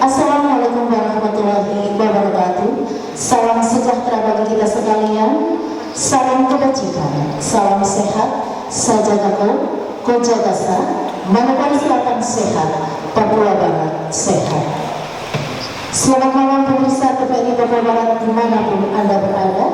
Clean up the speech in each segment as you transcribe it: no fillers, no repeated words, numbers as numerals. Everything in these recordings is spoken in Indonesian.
Assalamualaikum warahmatullahi wabarakatuh. Salam sejahtera bagi kita sekalian. Salam kebajikan, salam sehat, sajadako, kojagasa, Manokwari Selatan sehat, Papua Barat sehat. Selamat malam pemirsa TVRI Papua Barat dimanapun Anda berada.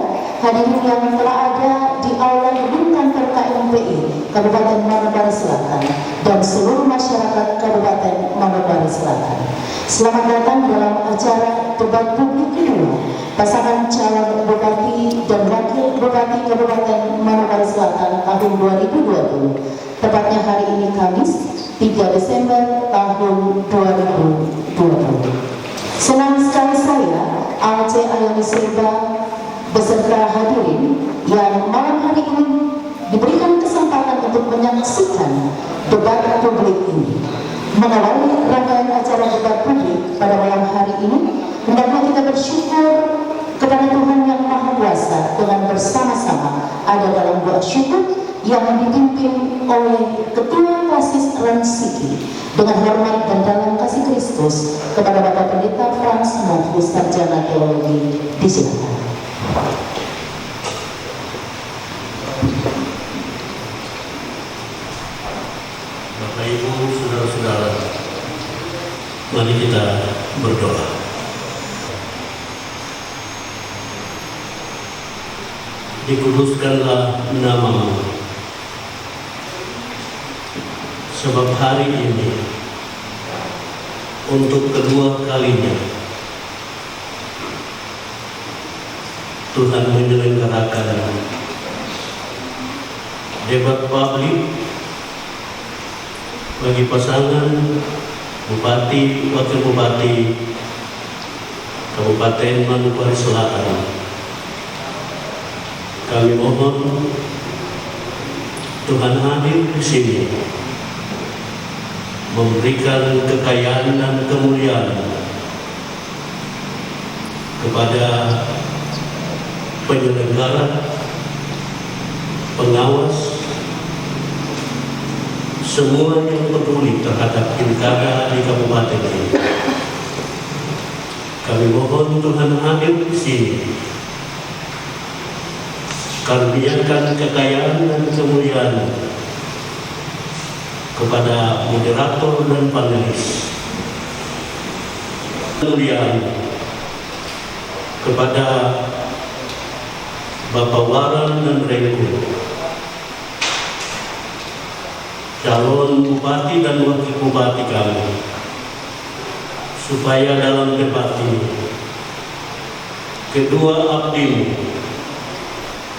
Hadirin yang telah ada di aula gedung kantor KMPI Kabupaten Manokwari Selatan dan seluruh masyarakat Kabupaten Manokwari Selatan. Selamat datang dalam acara debat publik kedua pasangan calon Bupati dan Wakil Bupati Kabupaten Manokwari Selatan tahun 2020. Tepatnya hari ini Kamis 3 Desember tahun 2020. Senang sekali saya, Alce Ayani Serba, beserta hadirin yang malam hari ini diberikan kesempatan untuk menyaksikan debat publik ini. Mengawali rangkaian acara debat publik pada malam hari ini, hendaknya kita bersyukur kepada Tuhan Yang Maha Kuasa dengan bersama-sama ada dalam doa syukur yang dipimpin oleh Ketua Klasis Ransiki dengan hormat dan dalam kasih Kristus kepada Bapak Pendeta Frans Mofus Sarjana Teologi. Disilakan. Bapak Ibu, saudara-saudara, mari kita berdoa. Dikuduskanlah nama-Mu, sebab hari ini untuk kedua kalinya Tuhan menyelenggarakan debat publik bagi pasangan Bupati, Wakil Bupati Kabupaten Manokwari Selatan. Kami mohon Tuhan hadir di sini memberikan kekayaan dan kemuliaan kepada penyelenggara, pengawas, semua yang peduli terhadap pilkada di kabupaten ini. Kami mohon Tuhan hadir di sini, karuniakan kekayaan dan kemuliaan kepada moderator dan panelis, kemuliaan kepada Bapak Waran dan Rengku, calon Bupati dan Wakil Bupati kami, supaya dalam debat ini kedua abdi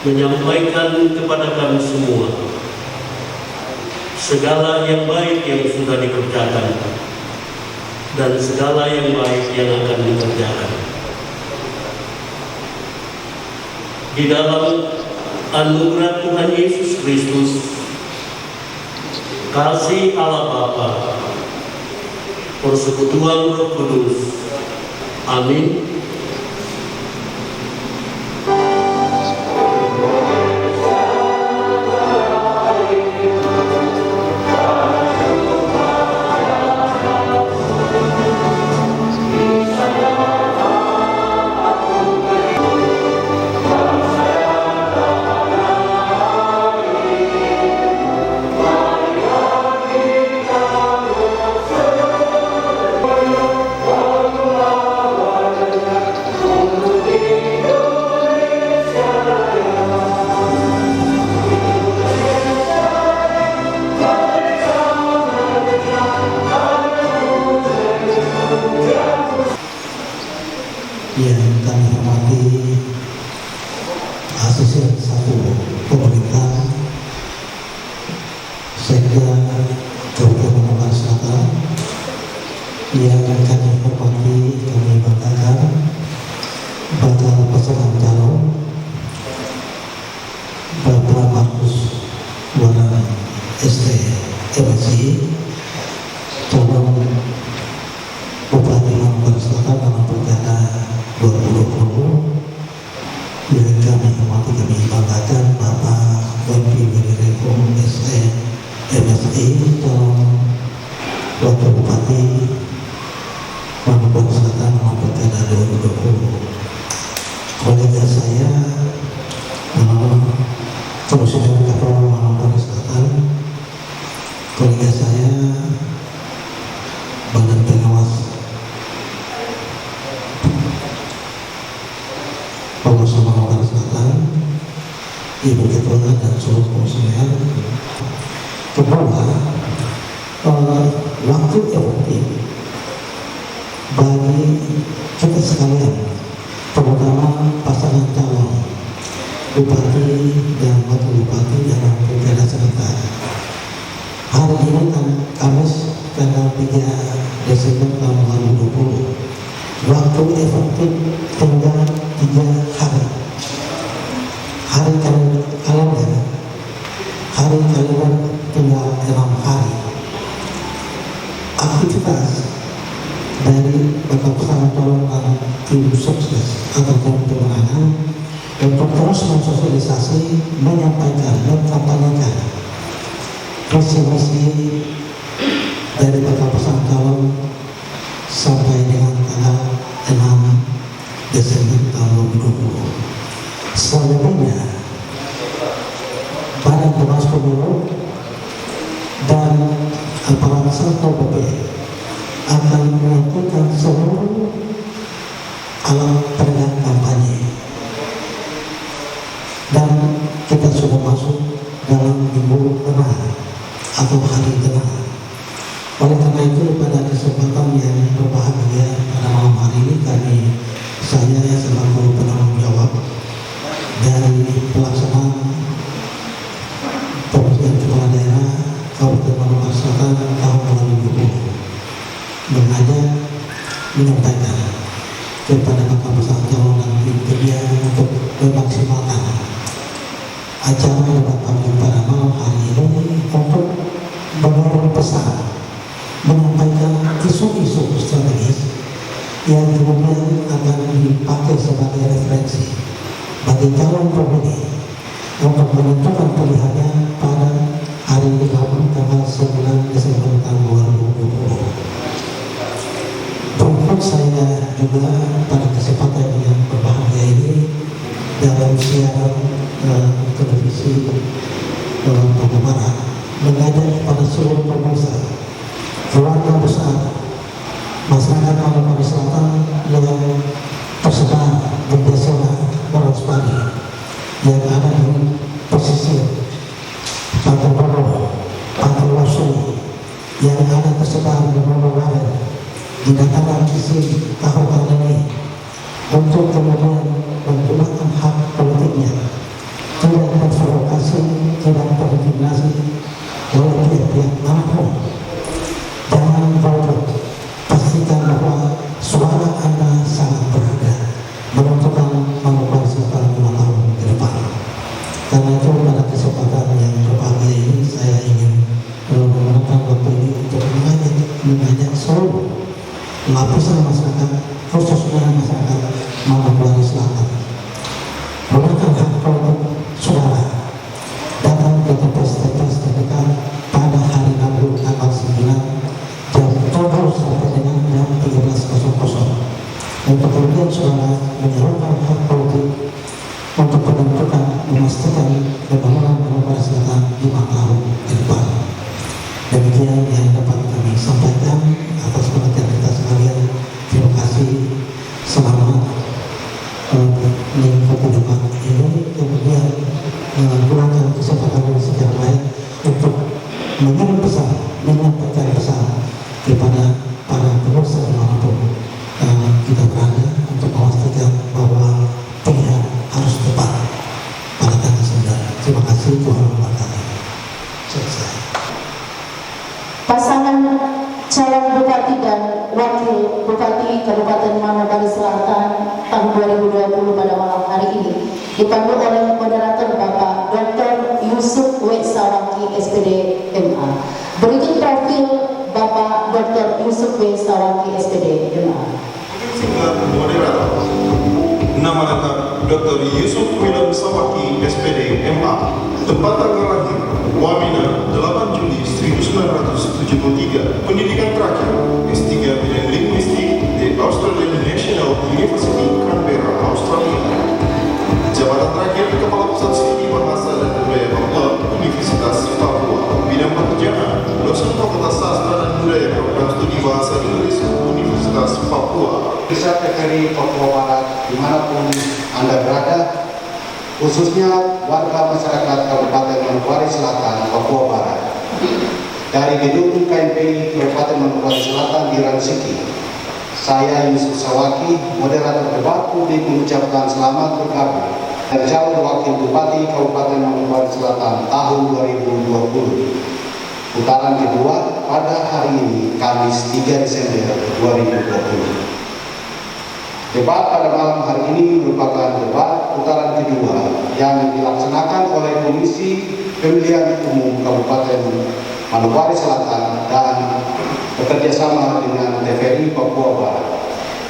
menyampaikan kepada kami semua segala yang baik yang sudah dikerjakan dan segala yang baik yang akan dikerjakan. Di dalam anugerah Tuhan Yesus Kristus, kasih Allah Bapa, persekutuan Roh Kudus. Amin. Yang kami hormati Asosiasi Satu Pemerintah Sekda Kabupaten Manokwari Selatan, yang kami hormati, kami banggakan bakal pasangan calon Bapak Markus Waran ST MSI, calon Bupati Manokwari Selatan dalam pilkada 2020, yang kami hormati, kami banggakan Bapak Wakil Bupati ST MSI, calon Wakil Bupati Manokwari Selatan dalam Pilkada 2020. Kolega saya Komisioner KPU Manokwari Selatan, kolega saya Badan Pengawas Pengusaha Manokwari Selatan, Ibu Ketua dan seluruh komisioner. Kedua, waktu efektif bagi kita sekalian, terutama pasangan calon bupati dan wakil bupati dalam pilkada serentak. Hari ini Kamis tanggal 3 Desember tahun 2020. Waktu efektif tinggal 3 hari. Hari kalender tinggal 6 hari. Aktivitas dari bakal pasangan calon dan tim sukses atau tim pemenangan untuk terus mensosialisasi, menyampaikan dan kampanyekan visi-misi dari bakal pasangan calon sampai dengan tanggal 6 Desember tahun 2020. Selebihnya, Badan Pengawas Pemilu dan aparat Satpol PP akan melakukan seluruh alat peredam kampanye, dan kita sudah masuk dalam minggu genap atau hari genap. Oleh karena itu, pada kesempatan yang berbahagia pada malam hari ini, saya selaku penanggung jawab dari pelaksanaan pemilihan kepala daerah Kabupaten Manokwari Selatan tahun 2020 mengajak menyampaikan kepada bakal pasangan calon dan tim kerja untuk memaksimalkan acara debat pemilihan pada malam hari ini untuk mengirim pesan, menyampaikan isu-isu strategis yang kemudian akan dipakai sebagai referensi bagi calon pemilih untuk menentukan pilihannya pada hari Rabu tanggal 9 Desember tahun 2020. Berikut saya juga pada kesempatan yang berbahagia ini dalam siaran televisi Papua Barat mengajak kepada seluruh pemirsa, keluarga besar masyarakat Manokwari Selatan yang tersebar di desa Wonospadi yang ada di pesisir Pantai Boro, Pantai Wasui, yang ada tersebar di Manokwari, di dataran sisi Kabupaten ini, untuk kemudian menggunakan hak politiknya, tidak terprovokasi, tidak terintimidasi oleh pihak-pihak manapun. Jangan golput, pastikan bahwa suara Anda sangat berharga menentukan Manokwari Selatan 5 tahun ke depan. Karena itu, pada kesempatan yang berbahagia ini, saya ingin menggunakan waktu ini untuk mengajak seluruh lapisan masyarakat, khususnya masyarakat Manokwari Selatan, gunakan hak politik saudara, datang ke TPS terdekat pada hari Rabu tanggal 9 jam 7 sampai dengan jam 13.00 untuk kemudian saudara menyalurkan hak politik untuk menentukan, memastikan pembangunan Manokwari Selatan 5 tahun ke depan. Demikian yang dapat kami sampaikan atas perhatian kita sekalian. Terima kasih. Selamat mengikuti debat ini. Kemudian gunakan kesempatan ini secara baik untuk mengirim pesan, menyampaikan pesan kepada para pemirsa dimanapun kita berada, untuk memastikan bahwa pilihan harus tepat pada tanggal 9. Terima kasih. Tuhan memberkati. Selesai. Pasangan calon bupati dan wakil bupati Kabupaten Manokwari Selatan tahun 2020 pada malam hari ini dipandu oleh moderator Bapak Dr. Yusuf W. Sawaki SPD MA. Berikut profil Bapak Dr. Yusuf W. Sawaki SPD MA. Moderator, nama lengkap Dr. Yusuf William Sawaki SPD MA, tempat tanggal lahir Wamena 8 Juli 1973, pendidikan terakhir S3 bidang linguistik TVRI Papua Barat dimanapun Anda berada, khususnya warga masyarakat Kabupaten Manokwari Selatan, Papua Barat. Dari gedung KMPI Kabupaten Manokwari Selatan di Ransiki, saya Yusuf Sawaki, moderator debat publik, mengucapkan selamat bergabung dan calon wakil bupati Kabupaten Manokwari Selatan tahun 2020. Putaran kedua pada hari ini, Kamis 3 Desember 2020. Debat pada malam hari ini merupakan debat putaran kedua yang dilaksanakan oleh Komisi Pemilihan Umum Kabupaten Manokwari Selatan dan bekerjasama dengan TVRI Papua Barat.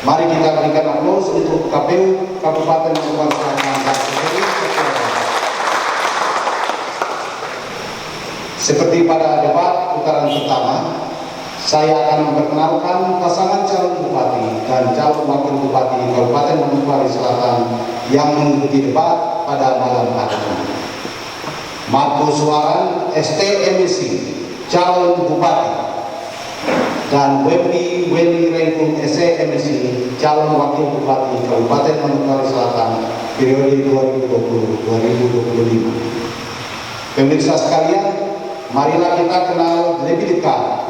Mari kita berikan aplaus untuk KPU Kabupaten Manokwari Selatan dan TVRI Papua Barat. Seperti pada debat putaran pertama, saya akan memperkenalkan pasangan calon bupati dan calon wakil bupati Kabupaten Manokwari Selatan yang mengikuti debat pada malam hari ini. Markus Waran, STMSc, calon bupati, dan Wepi Weli Rengkung, SEMSc, calon wakil bupati Kabupaten Manokwari Selatan periode 2020-2025. Pemirsa sekalian, marilah kita kenal lebih dekat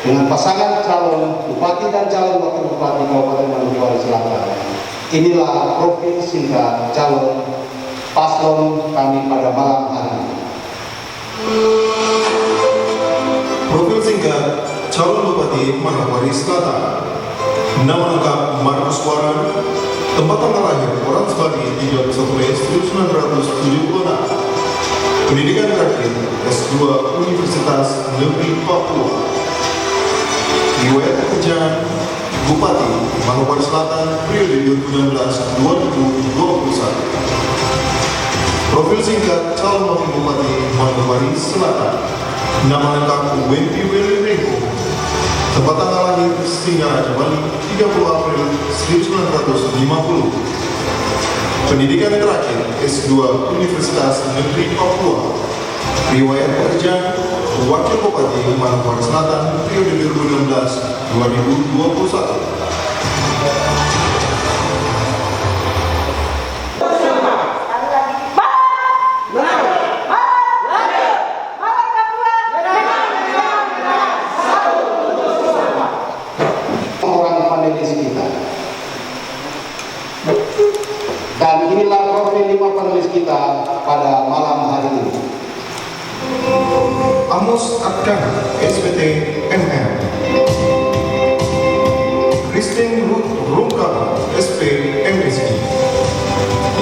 dengan pasangan calon bupati dan calon wakil bupati Kabupaten Manokwari Selatan. Inilah profil singkat calon paslon kami pada malam hari ini. Profil singkat calon bupati Manokwari Selatan. Nama lengkap Markus Waran. Tempat tanggal lahir Orang Bali 31 Mei 1976. Pendidikan terakhir S2 Universitas Negeri Papua. Riwayat pekerjaan Bupati Manokwari Selatan periode 2019-2021. Profil singkat calon wakil Bupati Manokwari Selatan. Nama lengkap Wepi Weli Rengkung. Tempat tanggal lahir Singaraja Bali 30 April 1950. Pendidikan terakhir S2 Universitas Negeri Papua. Riwayat pekerjaan Wakil Bupati Manokwari Selatan periode 2016-2021. Orang panelis kita. Dan inilah profil 5 panelis kita pada malam hari ini. Amos Adkan, SPT MM. Christine Ruth Rungkang, SP MSc.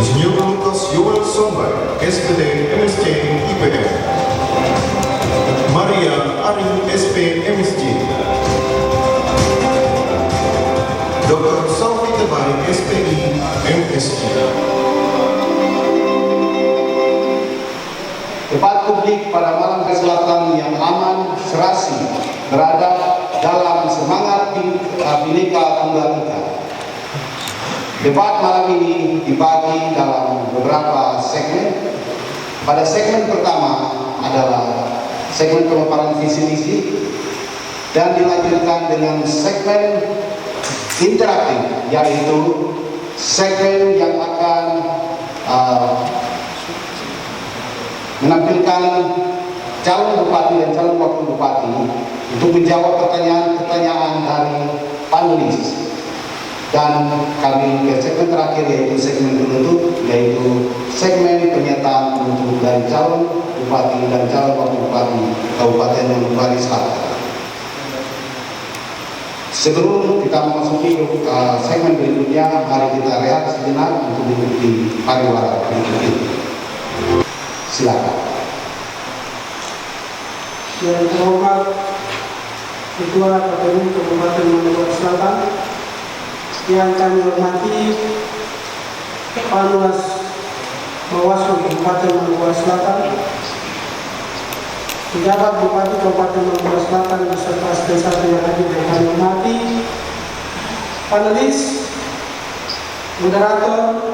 Insinyur Lukas Yoel Sombai, SPT MSc IPM. Maria Arin, SP MSc. Dr. Salvi Tebai, SPI MSc. Debat publik pada malam Selatan yang aman, serasi, beradab dalam semangat Bhinneka Tunggal Ika. Debat malam ini dibagi dalam beberapa segmen. Pada segmen pertama adalah segmen pemaparan visi misi dan dilanjutkan dengan segmen interaktif, yaitu segmen yang akan menampilkan calon bupati dan calon wakil bupati untuk menjawab pertanyaan-pertanyaan dari panelis. Dan kami ke segmen terakhir, yaitu segmen penutup, yaitu segmen pernyataan penutup dari calon bupati dan calon wakil bupati Kabupaten Manokwari Selatan. Sebelum kita memasuki segmen berikutnya, mari kita rehat sejenak untuk mengikuti pariwara berikut ini. Silakan. Yang terhormat Ketua KPU Kabupaten Manokwari Selatan, yang kami hormati Panwas Bawaslu Kabupaten Manokwari Selatan, pejabat Bupati Kabupaten Manokwari Selatan beserta satu yang hadir yang kami hormati, panelis, moderator,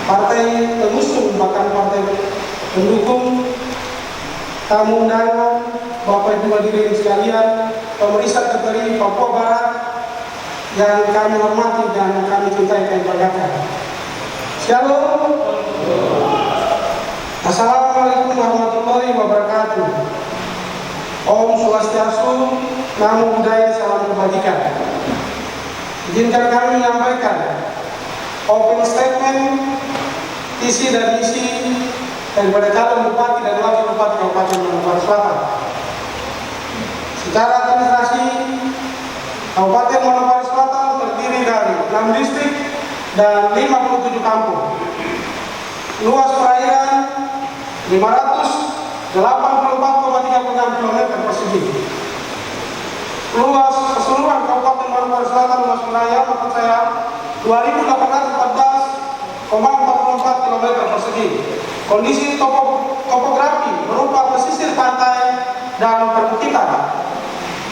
partai pengusung bahkan partai pendukung, tamu undangan, Bapak Ibu hadirin sekalian, pemerintah TVRI Papua Barat yang kami hormati dan kami cintai dan banggakan. Shalom. Assalamualaikum warahmatullahi wabarakatuh. Om Swastiastu, Namo Buddhaya, salam kebajikan. Izinkan kami menyampaikan open statement, visi dan misi daripada calon bupati dan wakil bupati Kabupaten Manokwari Selatan. Secara administrasi, Kabupaten Manokwari Selatan terdiri dari 6 distrik dan 57 kampung. Luas perairan 584,36 km persegi. Luas keseluruhan Kabupaten Manokwari Selatan luas wilayah maksud saya 2.814,44 km persegi. Kondisi topografi berupa pesisir pantai dan perbukitan.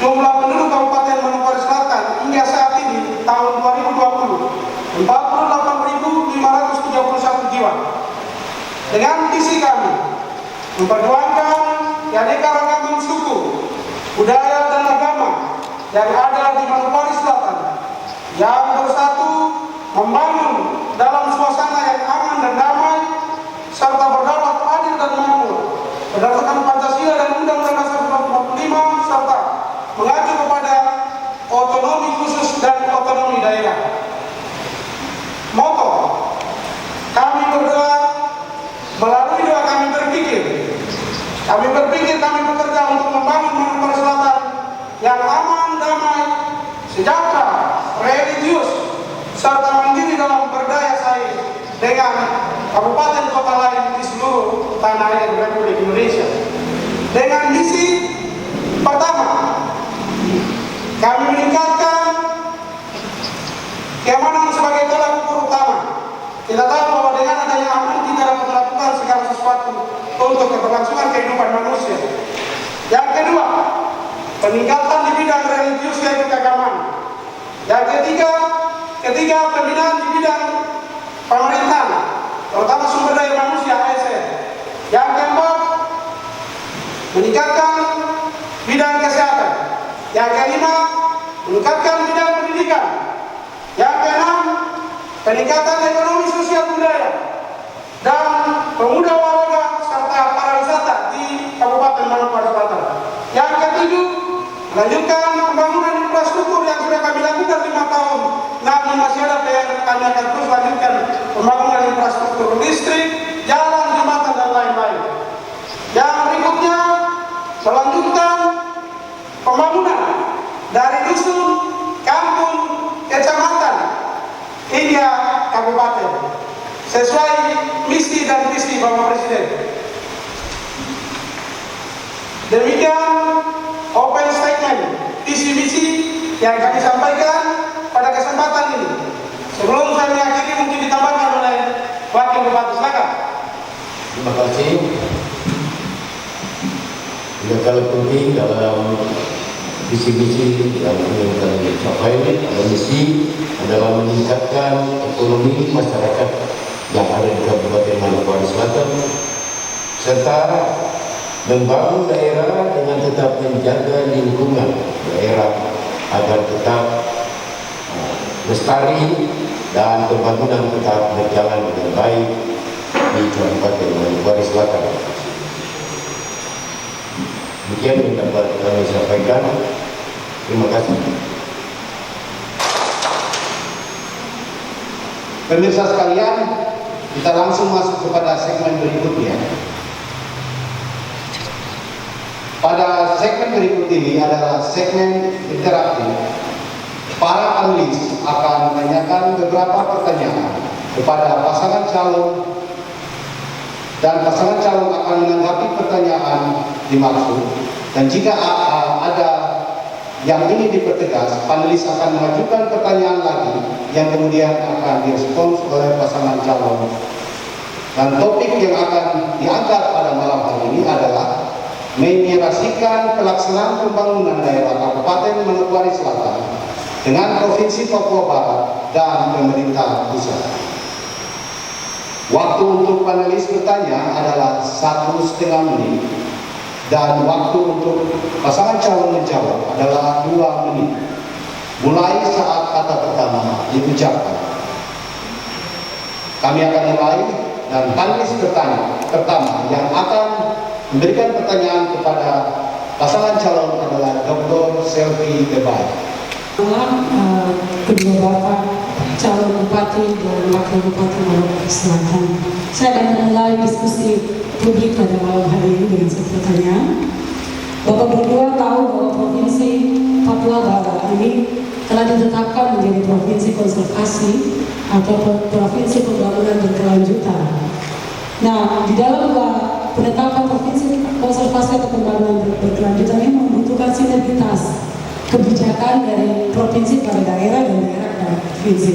Jumlah penduduk Kabupaten Manokwari Selatan hingga saat ini tahun 2020 48.531 jiwa. Dengan visi kami memperjuangkan keanekaragaman suku, budaya dan agama yang ada di Manokwari Selatan yang bersatu membangun dalam suasana yang aman dan damai serta berdaulat adil dan makmur berdasarkan Pancasila dan Undang-Undang Dasar 45 serta mengacu kepada otonomi khusus dan otonomi daerah. Moto kami berdoa, melalui doa kami berpikir, kami bekerja untuk membangun Manokwari Selatan yang aman, damai, sejahtera, religius, serta mandiri dalam berdaya saing dengan kabupaten kota lain di seluruh tanah air Republik Indonesia. Dengan misi pertama, kami meningkatkan keamanan sebagai tolak ukur utama. Kita tahu bahwa dengan adanya aman kita dapat melakukan segala sesuatu untuk keberlangsungan kehidupan manusia. Yang kedua, peningkatan di bidang religius yaitu keagamaan. Yang ketiga pembinaan di bidang pemerintahan, terutama sumber daya manusia ASN. Yang keempat, meningkatkan bidang kesehatan. Yang kelima, meningkatkan bidang pendidikan. Yang keenam, peningkatan ekonomi sosial budaya dan pemuda olahraga serta pariwisata di Kabupaten Manokwari Selatan. Yang ketujuh, melanjutkan pembangunan infrastruktur yang sudah kami lakukan 5 tahun, namun masih ada PR. Kami akan terus lanjutkan pembangunan infrastruktur listrik, jalan, jembatan dan lain-lain. Yang berikutnya, melanjutkan pembangunan dari dusun, kampung, kecamatan hingga kabupaten sesuai misi dan visi Bapak Presiden. Demikian open statement visi misi yang kami sampaikan pada kesempatan ini. Sebelum saya mengakhiri mungkin ditambahkan oleh Wakil Bupati, silakan. Terima kasih. Tidak kalah penting dalam visi-misi yang ingin kami capai, misi adalah meningkatkan ekonomi masyarakat yang ada di Kabupaten Manokwari Selatan serta membangun daerah dengan tetap menjaga lingkungan daerah agar tetap lestari dan pembangunan tetap berjalan dengan baik di Kabupaten Manokwari Selatan. Demikian yang dapat kami sampaikan. Terima kasih. Pemirsa sekalian, kita langsung masuk kepada segmen berikutnya. Pada segmen berikut ini adalah segmen interaktif. Para panelis akan menanyakan beberapa pertanyaan kepada pasangan calon dan pasangan calon akan menanggapi pertanyaan dimaksud, dan jika ada yang ini dipertegas, panelis akan mengajukan pertanyaan lagi yang kemudian akan direspons oleh pasangan calon. Dan topik yang akan diangkat pada malam hari ini adalah menyelaraskan pelaksanaan pembangunan daerah Kabupaten Manokwari Selatan dengan Provinsi Papua Barat dan pemerintah pusat. Waktu untuk panelis bertanya adalah 1,5 menit dan waktu untuk pasangan calon menjawab adalah 2 menit. Mulai saat kata-kata pertama diucapkan. Kami akan mulai dan panelis pertama yang akan memberikan pertanyaan kepada pasangan calon adalah Dr. Selvi Debai. Kedua Bapak calon bupati dan wakil bupati Maluku Selatan. Saya akan memulai diskusi publik pada malam hari ini dengan satu pertanyaan. Bapak berdua tahu bahwa Provinsi Papua Barat ini telah ditetapkan menjadi provinsi konservasi atau provinsi pembangunan berkelanjutan. Nah, di dalam penetapan provinsi konservasi atau pembangunan berkelanjutan ini membutuhkan sinergitas kebijakan dari provinsi pada daerah dan daerah pada provinsi.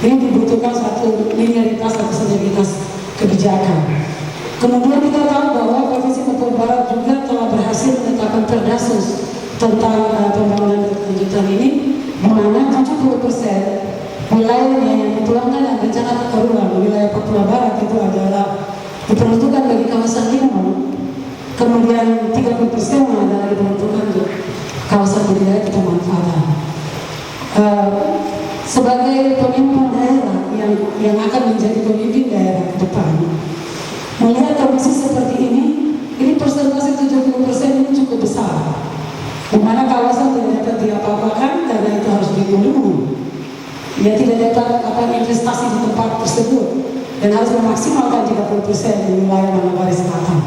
Ini dibutuhkan satu linearitas atau sinergitas kebijakan. Kemudian kita tahu bahwa Provinsi Papua Barat juga telah berhasil menetapkan Perdasus tentang pembangunan berkelanjutan ini, di mana 70% wilayahnya yang dituangkan dan rencana tata ruang wilayah Papua Barat itu adalah diperuntukkan bagi kawasan lindung, kemudian 30% adalah diperuntukkan untuk kawasan budidaya kebermanfaatan. Sebagai pemimpin daerah yang akan menjadi pemimpin daerah ke depan, melihat kondisi seperti ini persentase 70% ini cukup besar, di mana kawasan tidak dapat diapa-apakan karena itu harus dilindungi. Dia tidak dapat investasi di tempat tersebut dan harus memaksimalkan 30% di wilayah Manokwari Selatan.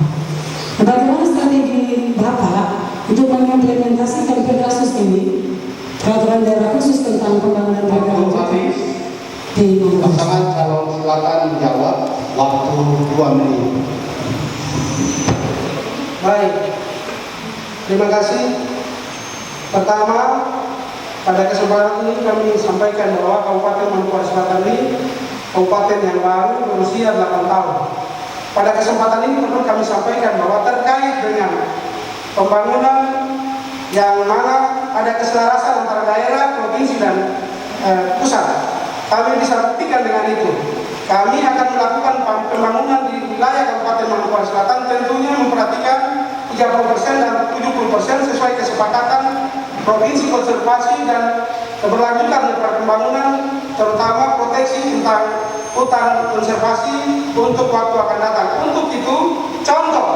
Bagaimana strategi Bapak untuk mengimplementasikan Perdasus ini, peraturan daerah khusus tentang pembangunan berkelanjutan di pasangan calon silakan menjawab, waktu 2 menit. Baik, terima kasih. Pertama, pada kesempatan ini kami sampaikan bahwa Kabupaten Manokwari Selatan ini kabupaten yang baru berusia 8 tahun. Pada kesempatan ini perlu kami sampaikan bahwa terkait dengan pembangunan yang mana ada keselarasan antara daerah, provinsi dan pusat, kami bisa buktikan dengan itu. Kami akan melakukan pembangunan di wilayah Kabupaten Manokwari Selatan, tentunya memperhatikan 30% dan 70% sesuai kesepakatan Provinsi Konservasi dan Keberlanjutan Pembangunan, terutama proteksi tentang hutan konservasi untuk waktu akan datang. Untuk itu, contoh,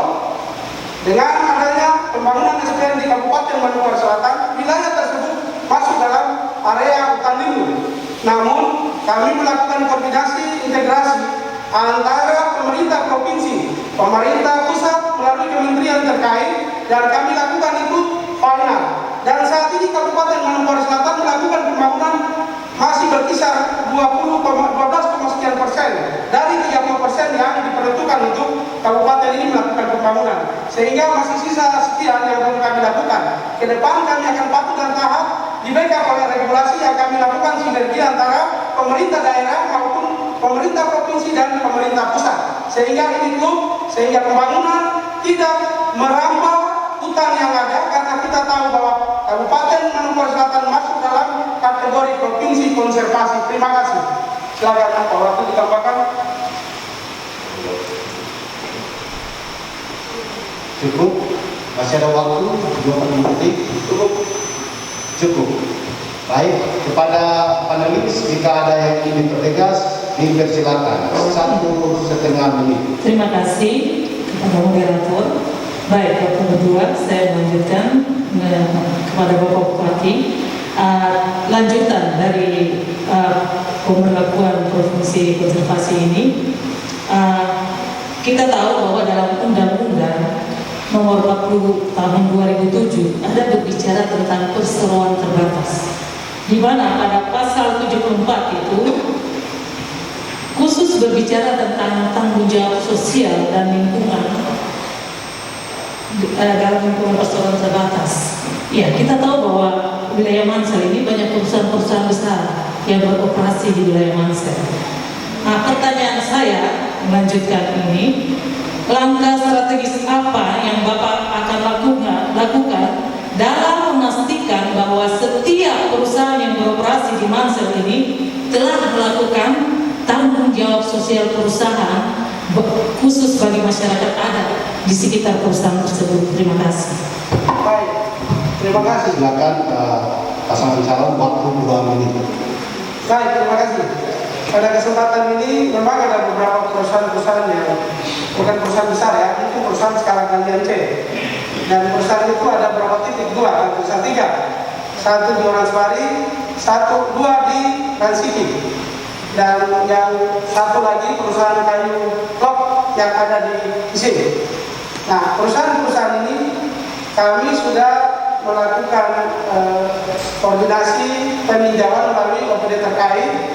dengan adanya pembangunan SPN di Kabupaten Manokwari Selatan, wilayah tersebut masuk dalam area hutan lindung. Namun, kami melakukan koordinasi integrasi antara pemerintah provinsi, pemerintah pusat melalui kementerian terkait, dan kami lakukan itu final. Dan saat ini Kabupaten Manokwari Selatan melakukan pembangunan masih berkisar 12,sekian% dari 30% yang diperuntukkan untuk kabupaten ini melakukan pembangunan, sehingga masih sisa sekian yang perlu kami lakukan. Ke depan kami akan patuh dan tahap di backup oleh regulasi yang kami lakukan sinergi antara pemerintah daerah maupun pemerintah provinsi dan pemerintah pusat, sehingga ini sehingga pembangunan tidak merampas hutan yang ada, karena kita tahu bahwa Kabupaten Manokwari Selatan masuk dalam kategori provinsi konservasi. Terima kasih. Silakan Pak Waktu ditambahkan. Cukup? Masih ada waktu 2 detik? Cukup. Baik, kepada panelis jika ada yang ingin bertegas, dipersilakan 1,5 menit. Terima kasih kepada moderator. Baik, Bapak berdua, saya melanjutkan kepada Bapak Bupati lanjutan dari pemberlakuan provinsi konservasi ini. Kita tahu bahwa dalam Undang-Undang Nomor 40 Tahun 2007 ada berbicara tentang perseroan terbatas, di mana pada pasal 74 itu khusus berbicara tentang tanggung jawab sosial dan lingkungan dalam lingkungan perseroan terbatas. Ya, kita tahu bahwa wilayah Mansel ini banyak perusahaan-perusahaan besar yang beroperasi di wilayah Mansel. Nah, pertanyaan saya melanjutkan ini, langkah strategis apa yang Bapak akan lakukan dalam memastikan bahwa setiap perusahaan yang beroperasi di Mansel ini telah melakukan tanggung jawab sosial perusahaan khusus bagi masyarakat adat di sekitar perusahaan tersebut. Terima kasih. Baik, terima kasih. Silakan pasangan calon, waktu 2 menit. Baik, terima kasih. Pada kesempatan ini memang ada beberapa perusahaan-perusahaan yang bukan perusahaan besar ya, itu perusahaan skala galian C. Dan perusahaan itu ada berapa titik? 2, dan perusahaan 3. 1 di Oransbari, 2 di Trans City. Dan yang satu lagi perusahaan kayu blok yang ada di sini. Nah, perusahaan-perusahaan ini kami sudah melakukan koordinasi peninjauan melalui OPD terkait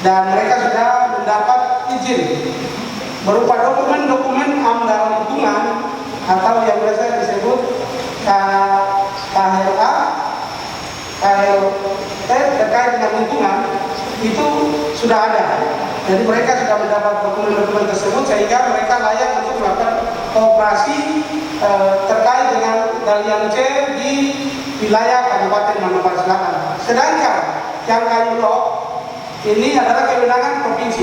dan mereka sudah mendapat izin berupa dokumen-dokumen AMDAL lingkungan atau yang biasa disebut KHLA, terkait dengan lingkungan itu sudah ada. Jadi mereka sudah mendapat dokumen-dokumen tersebut sehingga mereka layak untuk melakukan operasi terkait dengan galian C di wilayah Kabupaten Manokwari Selatan. Sedangkan yang kayu blok ini adalah kewenangan provinsi.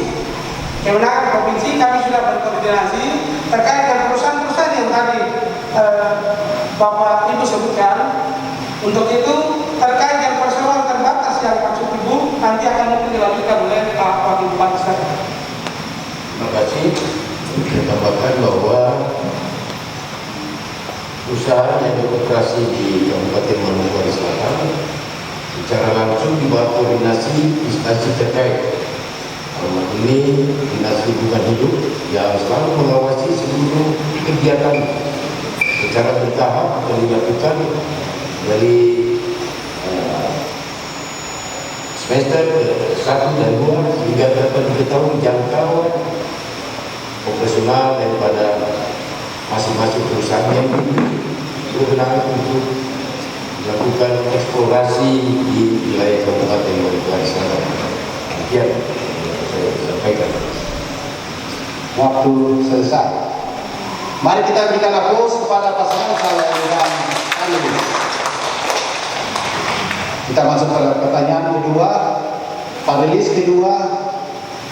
Kewenangan provinsi kami sudah berkoordinasi terkait dengan perusahaan-perusahaan yang tadi Bapak Ibu sebutkan. Untuk itu terkait dengan persoalan terbatas yang maksud Ibu nanti akan mungkin dilanjutkan oleh Pak Wakil Bupati Selatan. Terima kasih. Saya tambahkan bahwa usaha yang beroperasi di Kabupaten Manokwari Selatan secara langsung di bawah koordinasi instansi terkait. Ini Dinas Lingkungan Hidup yang selalu mengawasi seluruh kegiatan secara bertahap yang dilakukan dari semester 1 dan 2 hingga dapat diketahui jangkauan operasional daripada masing-masing perusahaan yang berkenan untuk melakukan eksplorasi di wilayah Kabupaten Manokwari Selatan. Demikian saya sampaikan. Waktu selesai. Mari kita berikan aplaus kepada pasangan calon dan panelis. Kita masuk pada pertanyaan kedua. Panelis kedua,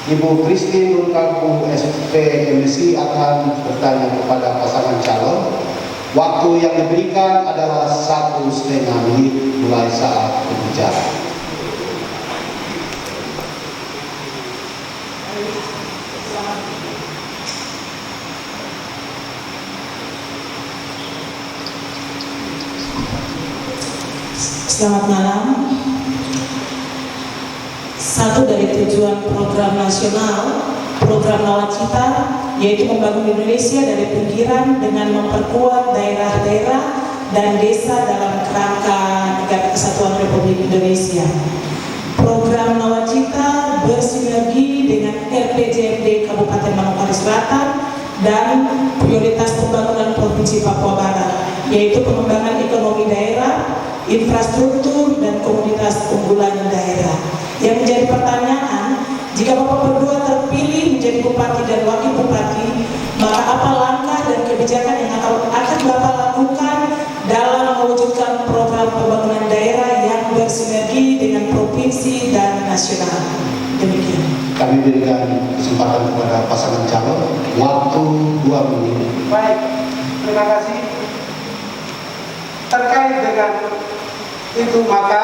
Ibu Christine Nurkampung SPMSI akan bertanya kepada pasangan calon. Waktu yang diberikan adalah 1,5 menit mulai saat berbicara. Selamat malam. Satu dari tujuan program nasional, program Nawacita, yaitu membangun Indonesia dari pinggiran dengan memperkuat daerah-daerah dan desa dalam kerangka Negara Kesatuan Republik Indonesia. Program Nawacita bersinergi dengan RPJMD Kabupaten Manokwari Selatan dan prioritas pembangunan Provinsi Papua Barat, yaitu pengembangan ekonomi daerah, infrastruktur, dan komunitas unggulan daerah. Yang menjadi pertanyaan, jika Bapak berdua terpilih menjadi Bupati dan Wakil Bupati, maka apa langkah dan kebijakan yang akan Bapak lakukan dalam mewujudkan program pembangunan daerah yang bersinergi dengan provinsi dan nasional? Demikian. Kami berikan kesempatan kepada pasangan calon, waktu 2 menit. Baik, terima kasih. Terkait dengan itu maka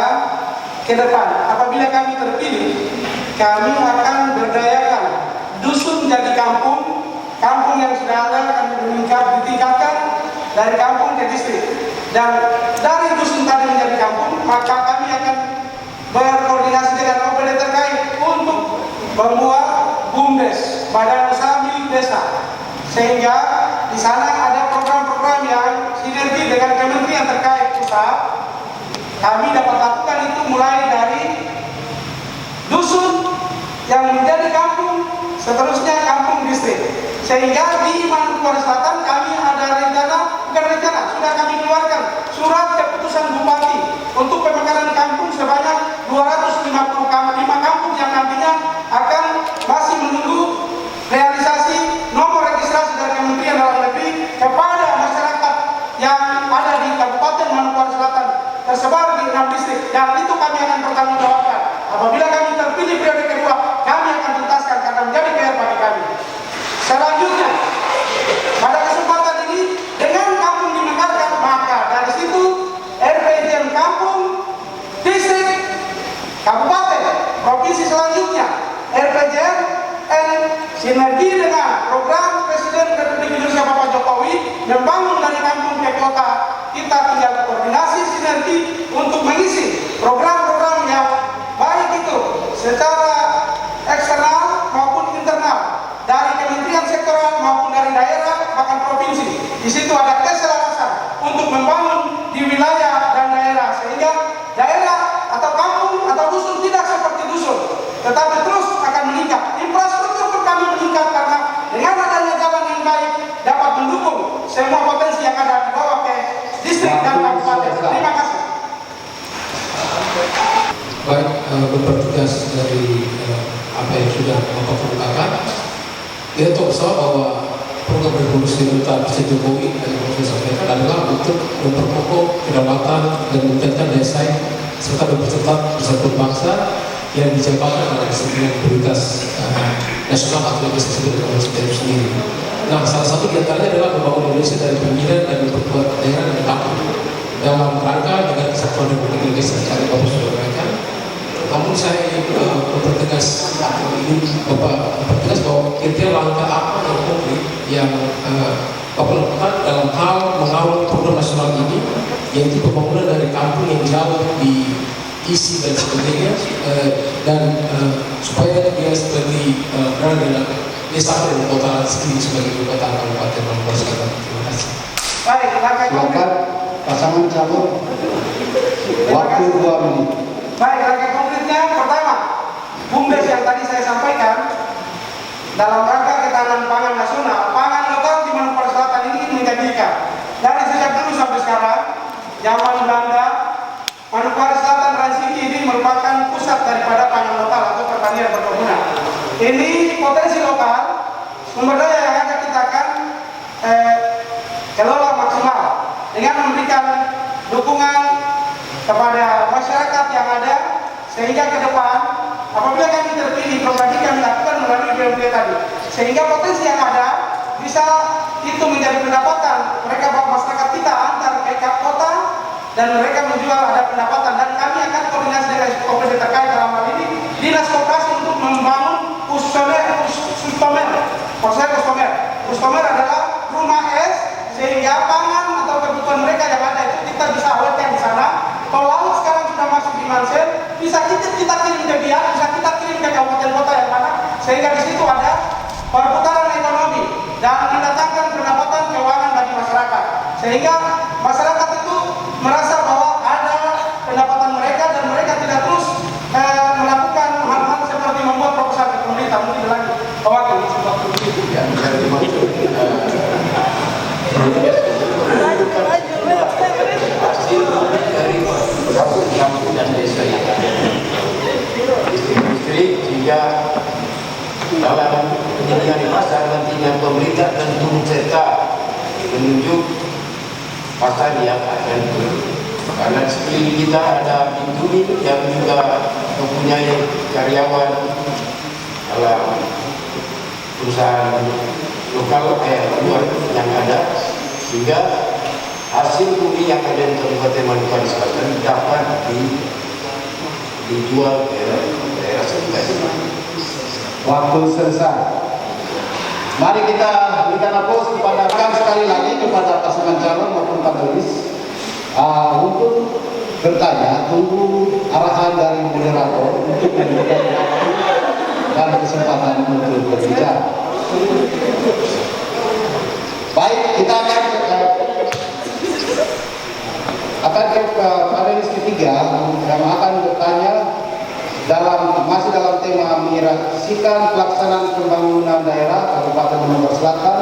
ke depan apabila kami terpilih, kami akan berdayakan dusun jadi kampung, kampung yang sudah ada kami ditingkatkan dari kampung ke distrik, dan dari dusun tadi menjadi kampung, maka kami akan berkoordinasi dengan OPD terkait untuk membuat BUMDes, Badan Usaha Milik Desa, sehingga di sana ada program-program yang sinergi dengan kementerian terkait usaha. Kami dapat lakukan itu mulai dari dusun yang menjadi kampung, seterusnya kampung distrik. Sehingga di Manokwari Selatan kami ada rencana, bukan rencana, sudah kami keluarkan surat keputusan Bupati untuk pemekaran kampung sebanyak 255 kampung yang nantinya akan masih menunggu realisasi nomor registrasi dari Kementerian Dalam Negeri kepada masyarakat yang ada di Kabupaten Manokwari Selatan tersebar di 6 distrik, dan itu kami akan pertanggungjawabkan. Apabila kami terpilih periode kedua, kami akan tuntaskan karena menjadi PR bagi kami. Selanjutnya, pada kesempatan ini dengan kampung dimekarkan, maka dari situ RPJM kampung, distrik, kabupaten provinsi selanjutnya. RPJMN sinergi dengan program Presiden Republik Indonesia Bapak Jokowi membangun dari kampung ke kota. Kita tinggal koordinasi sinergi untuk mengisi program-program yang baik itu secara eksternal maupun internal, dari kementerian sektoral maupun dari daerah bahkan provinsi. Di situ ada keselarasan untuk membangun di wilayah dan daerah, sehingga daerah atau kampung atau dusun tidak seperti dusun, tetapi terus akan meningkat. Infrastruktur kami meningkat karena dengan adanya jalan yang baik dapat mendukung semua potensi yang ada di bawah ke distrik dan kabupaten. Terima kasih. Baik, bertugas dari apa yang sudah Bapak kemukakan, kita tahu bersama bahwa program revolusi utama Presiden Jokowi yang saya sampaikan adalah untuk memperkokoh kedaulatan dan meningkatkan daya saing serta mempercepat persatuan bangsa yang dijabarkan oleh sembilan prioritas nasional atau yang bisa disebut dengan Presiden itu sendiri. Nah, salah satu di antaranya adalah membangun Indonesia dari pinggiran dan memperkuat daerah dan kampung dalam rangka dengan kesatuan Republik Indonesia secara Bapak sudah uraikan. Namun saya mempertegas ini Bapak mempertegas bahwa kira-kira langkah apa yang konkret yang Bapak lakukan dalam hal mengawal program nasional ini, yaitu pembangunan dari kampung yang jauh diisi dan sebagainya, dan supaya dia seperti berada dalam desa dan kota sendiri sebagai ibu kota kabupaten Manokwari Selatan. Terima kasih. Baik, Silakan pasangan calon, waktu 2 menit. Baik, langkah konkretnya pertama, BUMDes yang tadi saya sampaikan dalam rangka ketahanan pangan nasional, pangan lokal di Manokwari Selatan ini menjadikan dari sejak dulu sampai sekarang, zaman Belanda, Manokwari Selatan Transiki ini merupakan pusat daripada pangan lokal atau pertanian perkebunan. Ini potensi lokal, sumber daya yang ada kita akan kelola maksimal dengan memberikan dukungan kepada masyarakat yang ada, sehingga ke depan apabila kami terpilih program ini kami lakukan melalui BUMD tadi, sehingga potensi yang ada bisa itu menjadi pendapatan mereka masyarakat kita antar ke kota dan mereka menjual ada pendapatan, dan kami akan koordinasi dengan koperasi terkait dalam hal ini dinas koperasi untuk membangun Pustomer adalah rumah es, sehingga pangan atau kebutuhan mereka yang ada itu kita bisa awetkan di sana. Kalau laut sekarang sudah masuk di Mansel, bisa kita kirim ke Biak, bisa kita kirim ke kabupaten kota yang mana, sehingga di situ ada perputaran ekonomi dan mendatangkan pendapatan keuangan bagi masyarakat, sehingga masyarakat itu merasa bahwa ada pendapatan mereka dan mereka tidak terus melakukan hal-hal seperti membuat proposal ke pemerintah. Mungkin lagi wakil seperti itu. Ya, hasil dari kampung dan desa yang ada distrik-distrik, sehingga dalam penyediaan di pasar nantinya pemerintah dan turut serta menunjuk pasar yang akan karena di sekeliling kita ada Bintuni yang juga mempunyai karyawan dalam perusahaan lokal luar yang ada, sehingga hasil bumi yang ada di Kabupaten Manokwari Selatan dapat dijual ke daerah sekitar. Waktu selesai. Mari kita berikan aplaus kepada sekali lagi kepada pasangan calon maupun panelis untuk bertanya. Tunggu arahan dari moderator untuk memberikan waktu dan kesempatan untuk berbicara. Baik, kita akan ke panelis ketiga yang akan bertanya masih dalam tema mengintegrasikan pelaksanaan pembangunan daerah Kabupaten Manokwari Selatan,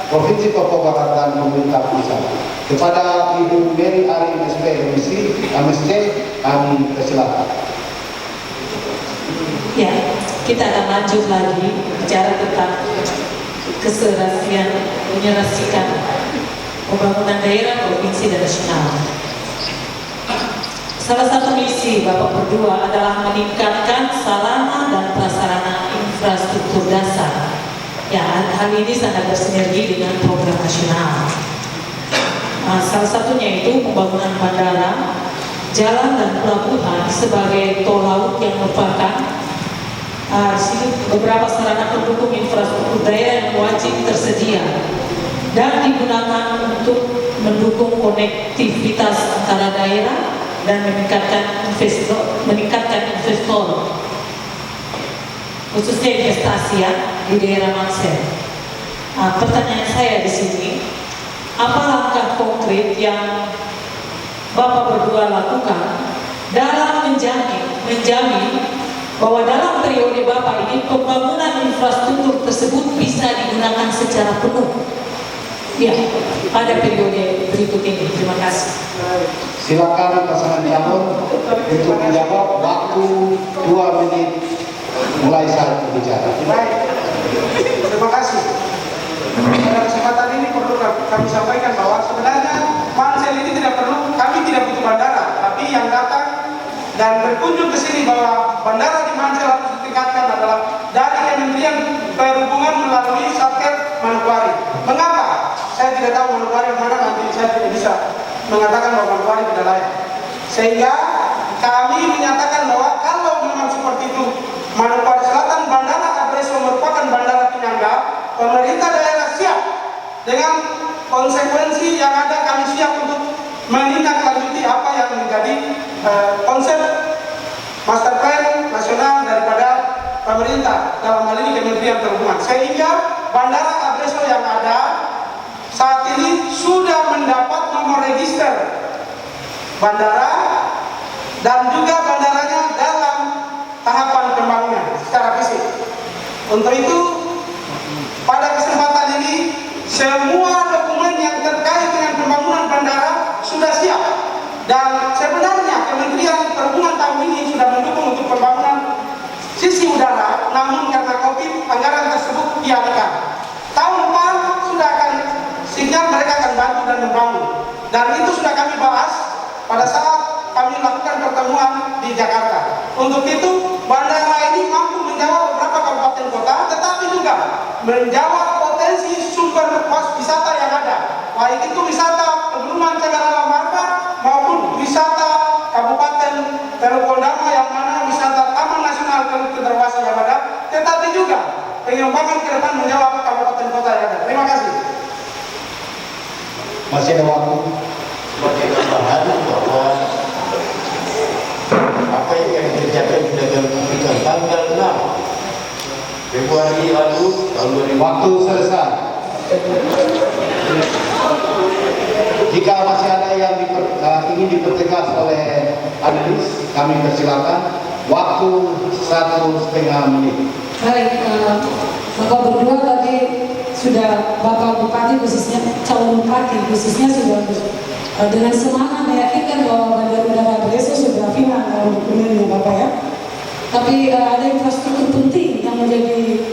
Provinsi Papua Barat dan pemerintah pusat. Kepada Ibu Mary Ari MSc, kami persilakan. Ya, kita akan lanjut lagi bicara tentang keserasian menyerasikan pembangunan daerah, provinsi dan nasional. Salah satu misi Bapak berdua adalah meningkatkan sarana dan prasarana infrastruktur dasar. Ya, hal ini sangat bersinergi dengan program nasional. Salah satunya itu pembangunan bandara, jalan dan pelabuhan sebagai tol laut yang merupakan Di sini beberapa sarana pendukung infrastruktur daerah yang wajib tersedia dan digunakan untuk mendukung konektivitas antara daerah dan meningkatkan investor, khususnya investasi ya di daerah Mansel. Pertanyaan saya di sini, apa langkah konkret yang Bapak berdua lakukan dalam menjamin bahwa dalam periode Bapak ini pembangunan infrastruktur tersebut bisa digunakan secara penuh ya pada periode berikut ini? Terima kasih. Silakan pasangan calon untuk menjawab, waktu 2 menit mulai saat berbicara. Baik, terima kasih. Pada kesempatan ini perlu kami sampaikan bahwa sebenarnya Mansel ini kami tidak butuh bandara, tapi yang datang dan berkunjung ke sini bahwa bandara di Mansel harus ditingkatkan adalah dari Kementerian Perhubungan melalui Satker Manokwari. Mengapa? Saya tidak tahu Manokwari mana, nanti saya tidak bisa mengatakan bahwa Manokwari tidak layak. Sehingga kami menyatakan bahwa kalau memang seperti itu, Manokwari Selatan, Bandara Abreso merupakan bandara penyangga, pemerintah daerah siap dengan konsekuensi yang ada, kami siap untuk menindaklanjuti apa yang menjadi konsep master plan nasional daripada pemerintah, dalam hal ini Kementerian Perhubungan, sehingga Bandara Abreso yang ada saat ini sudah mendapat nomor register bandara dan juga bandaranya dalam tahapan pembangunan secara fisik. Untuk itu, pada kesempatan ini semua dokumen yang terkait dengan pembangunan bandara sudah siap, dan sebenarnya Kementerian Perhubungan tahun ini sudah mendukung untuk pembangunan sisi udara, namun karena COVID anggaran tersebut dialihkan. Tahun depan sudah akan sinyal mereka akan bantu dan membangun, dan itu sudah kami bahas pada saat kami lakukan pertemuan di Jakarta. Untuk itu bandara ini mampu menjawab beberapa kabupaten kota, tetapi juga menjawab potensi sumber wisata yang ada, baik itu wisata Pegunungan Cengkareng Marga maupun wisata Kabupaten Teluk Gondama, yang mana wisata Taman Nasional Teluk Cendrawasih yang ada, tetapi juga pengembangan ke depan menjawab kabupaten kota yang ada. Terima kasih. Masih ada waktu. Sebagai tambahan bahwa apa yang kami kerjakan sudah kami publikkan tanggal 6 Februari lalu tahun 2000. Waktu selesai. Jika masih ada yang ingin dipertegas oleh analis, kami persilakan. Waktu 1,5 menit. Baik, Bapak berdua tadi sudah, Bapak Bupati khususnya, calon Bupati khususnya sudah dengan semangat meyakinkan bahwa Bandara Udara Abreso sudah final dalam dokumennya Bapak ya. Tapi ada infrastruktur penting yang menjadi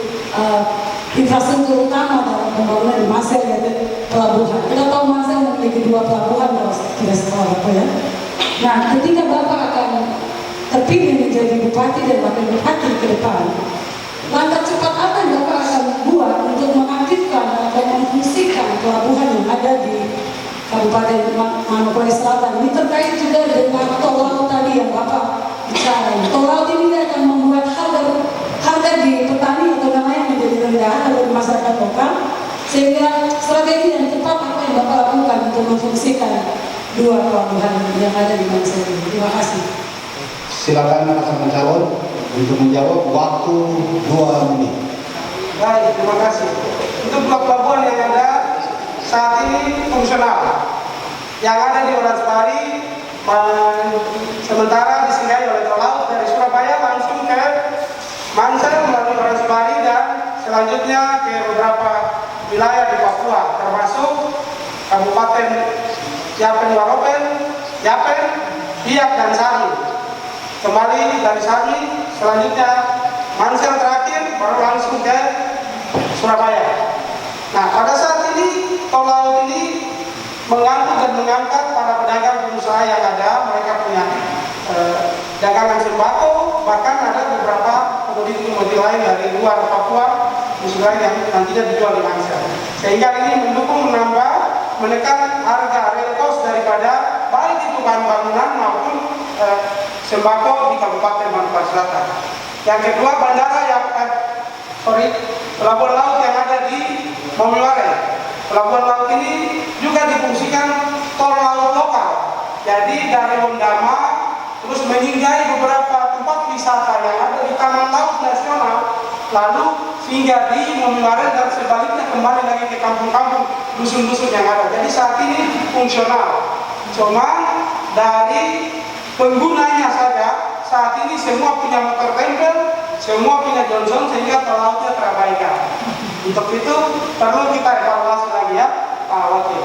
infrastruktur utama dalam pembangunan di Mansel, yaitu pelabuhan. Kita tahu Mansel memiliki 2 pelabuhan kalau tidak salah Bapak ya. Nah, ketika Bapak akan terpilih menjadi Bupati dan Wakil Bupati ke depan, langkah cepat apa yang Bapak akan buat untuk mengaktifkan atau memfungsikan pelabuhan yang ada di Kabupaten Manokwari Selatan? Ini terkait juga dengan tol laut tadi yang Bapak bicara. Tol laut ini akan membuat harga di petani atau nelayan menjadi rendah, harga di masyarakat lokal, sehingga strategi yang tepat apa yang Bapak lakukan untuk memfungsikan 2 pelabuhan yang ada di Mansel ini. Terima kasih. Silakan pasangan calon untuk menjawab, waktu 2 menit. Baik, terima kasih. Untuk blok pelabuhan yang ada saat ini fungsional, yang ada di Oraspari, sementara disinggahi oleh tol laut dari Surabaya langsung ke Mansel melalui Oraspari dan selanjutnya ke beberapa wilayah di Papua, termasuk Kabupaten Yapen Waropen, Yapen, Biak dan Sari. Kembali dari Sari, selanjutnya Mansel terakhir, baru langsung ke Surabaya. Nah, pada saat ini tol laut ini mengangkut dan mengangkat para pedagang pengusaha yang ada. Mereka punya dagangan sembako, bahkan ada beberapa komoditi lain dari luar Papua yang nantinya dijual di Mansel. Sehingga ini mendukung menekan harga real cost daripada baik itu bahan bangunan maupun sembako di Kabupaten Manokwari Selatan. Yang kedua, pelabuhan laut yang ada di Momiware. Pelabuhan laut ini juga difungsikan tol laut lokal. Jadi dari Wondama terus menyinggahi beberapa tempat wisata yang ada di Taman Laut Nasional, lalu singgah di Momiware dan sebaliknya kembali lagi ke kampung-kampung dusun-dusun yang ada. Jadi saat ini fungsional. Cuma dari penggunanya saja saat ini semua punya motor tempel, semua punya Johnson sehingga tol lautnya terabaikan. Untuk itu perlu kita evaluasi lagi ya, Pak Wakil.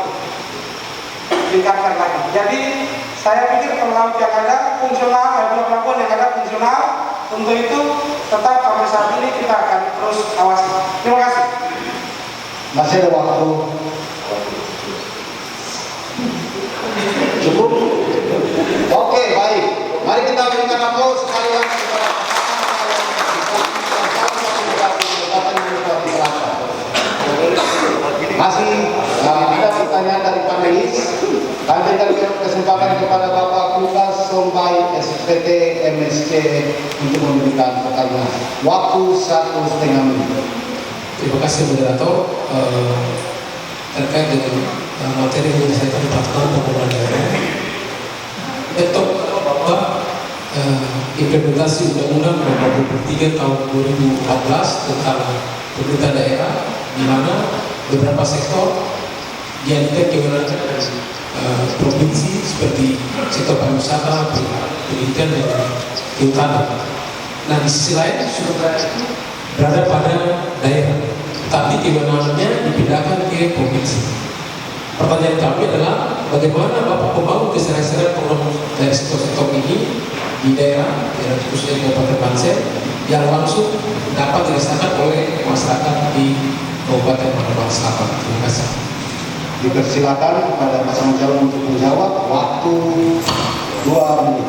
Tingkatkan lagi. Jadi saya pikir tol laut yang ada fungsional, pelabuhan yang ada fungsional. Untuk itu tetap sampai saat ini kita akan terus awasi. Terima kasih. Masih ada waktu. Cukup? Oke, baik. Mari kita berikan aplaus sekali lagi kepada masih ada pertanyaan dari panelis. Kami berikan kesempatan kepada Bapak Lukas Sombai SPT MSC untuk memberikan pertanyaan. Waktu 1,5 menit. Terima kasih moderator. Terkait dengan materi yang disampaikan peraturan pembangunan daerah, untuk implementasi Undang-Undang Nomor 23 Tahun 2014 tentang pemerintah daerah, di mana beberapa sektor dialihkan kewenangan provinsi seperti sektor pariwisata, pendidikan dan kehutanan. Nah, di sisi lain sudah berada pada daerah, tapi kewenangannya dipindahkan ke provinsi. Pertanyaan kami adalah bagaimana Bapak membangun kesadaran ekonomi dari sektor-sektor ini di daerah, khususnya di Kabupaten Pansel, yang langsung dapat dirasakan oleh masyarakat di Kabupaten Manokwari Selatan. Terima kasih. Dipersilakan kepada pasangan calon untuk menjawab. Waktu 2 menit.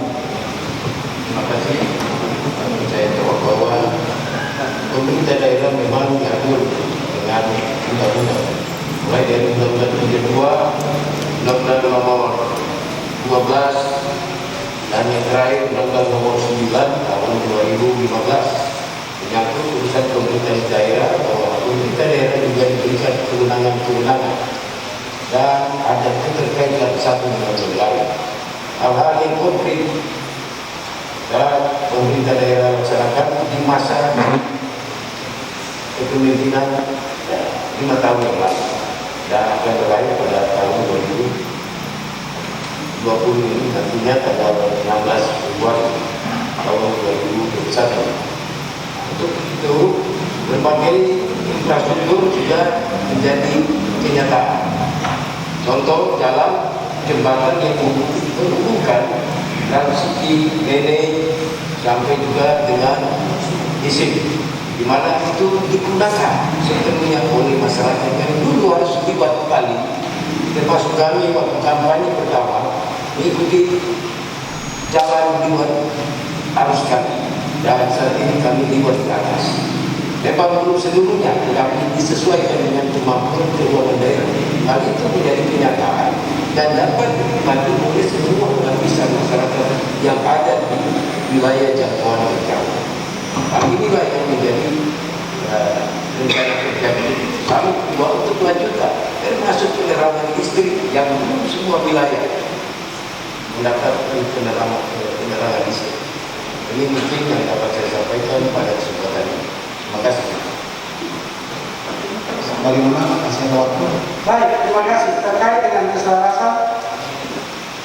Terima kasih. Saya jawab bahwa pemerintah daerah memang diatur dengan undang-undang. Mulai dari Undang-Undang 32, Undang-Undang Nomor 12, dan yang terakhir Undang-Undang Nomor 9 tahun 2015 menyangkut urusan pemerintah daerah, bahwa pemerintah daerah juga diberikan kewenangan-kewenangan dan ada keterkaitan satu dengan yang lain. Hal-hal yang konkret dan pemerintah daerah masyarakat di masa kepemimpinan 5 tahun yang lalu dan akan berakhir pada tahun 2020 ini, nantinya tanggal 16 Februari tahun 2021. Untuk itu berbagai infrastruktur juga menjadi kenyataan. Contoh jalan jembatan yang menghubungkan Transiki, Nene sampai juga dengan Isip, di mana itu digunakan sepenuhnya oleh masyarakat yang dulu harus dibuat kembali. Termasuk kami waktu kampanye pertama mengikuti jalan dibuat arus kami, dan saat ini kami dibuat ke atas. Memang belum seluruhnya, tetapi disesuaikan dengan kemampuan keuangan daerah. Hal itu menjadi kenyataan dan dapat dinikmati oleh semua lapisan masyarakat yang ada di wilayah jangkauan terjangkau. Hal inilah yang menjadi rencana kerja kami untuk melanjutkan, termasuk penerangan listrik yang belum semua wilayah mendapatkan penerangan listrik. Ini mungkin yang dapat saya sampaikan pada kesempatan ini. Terima kasih. Bagaimana masih ada waktu? Baik, terima kasih. Terkait dengan keselarasan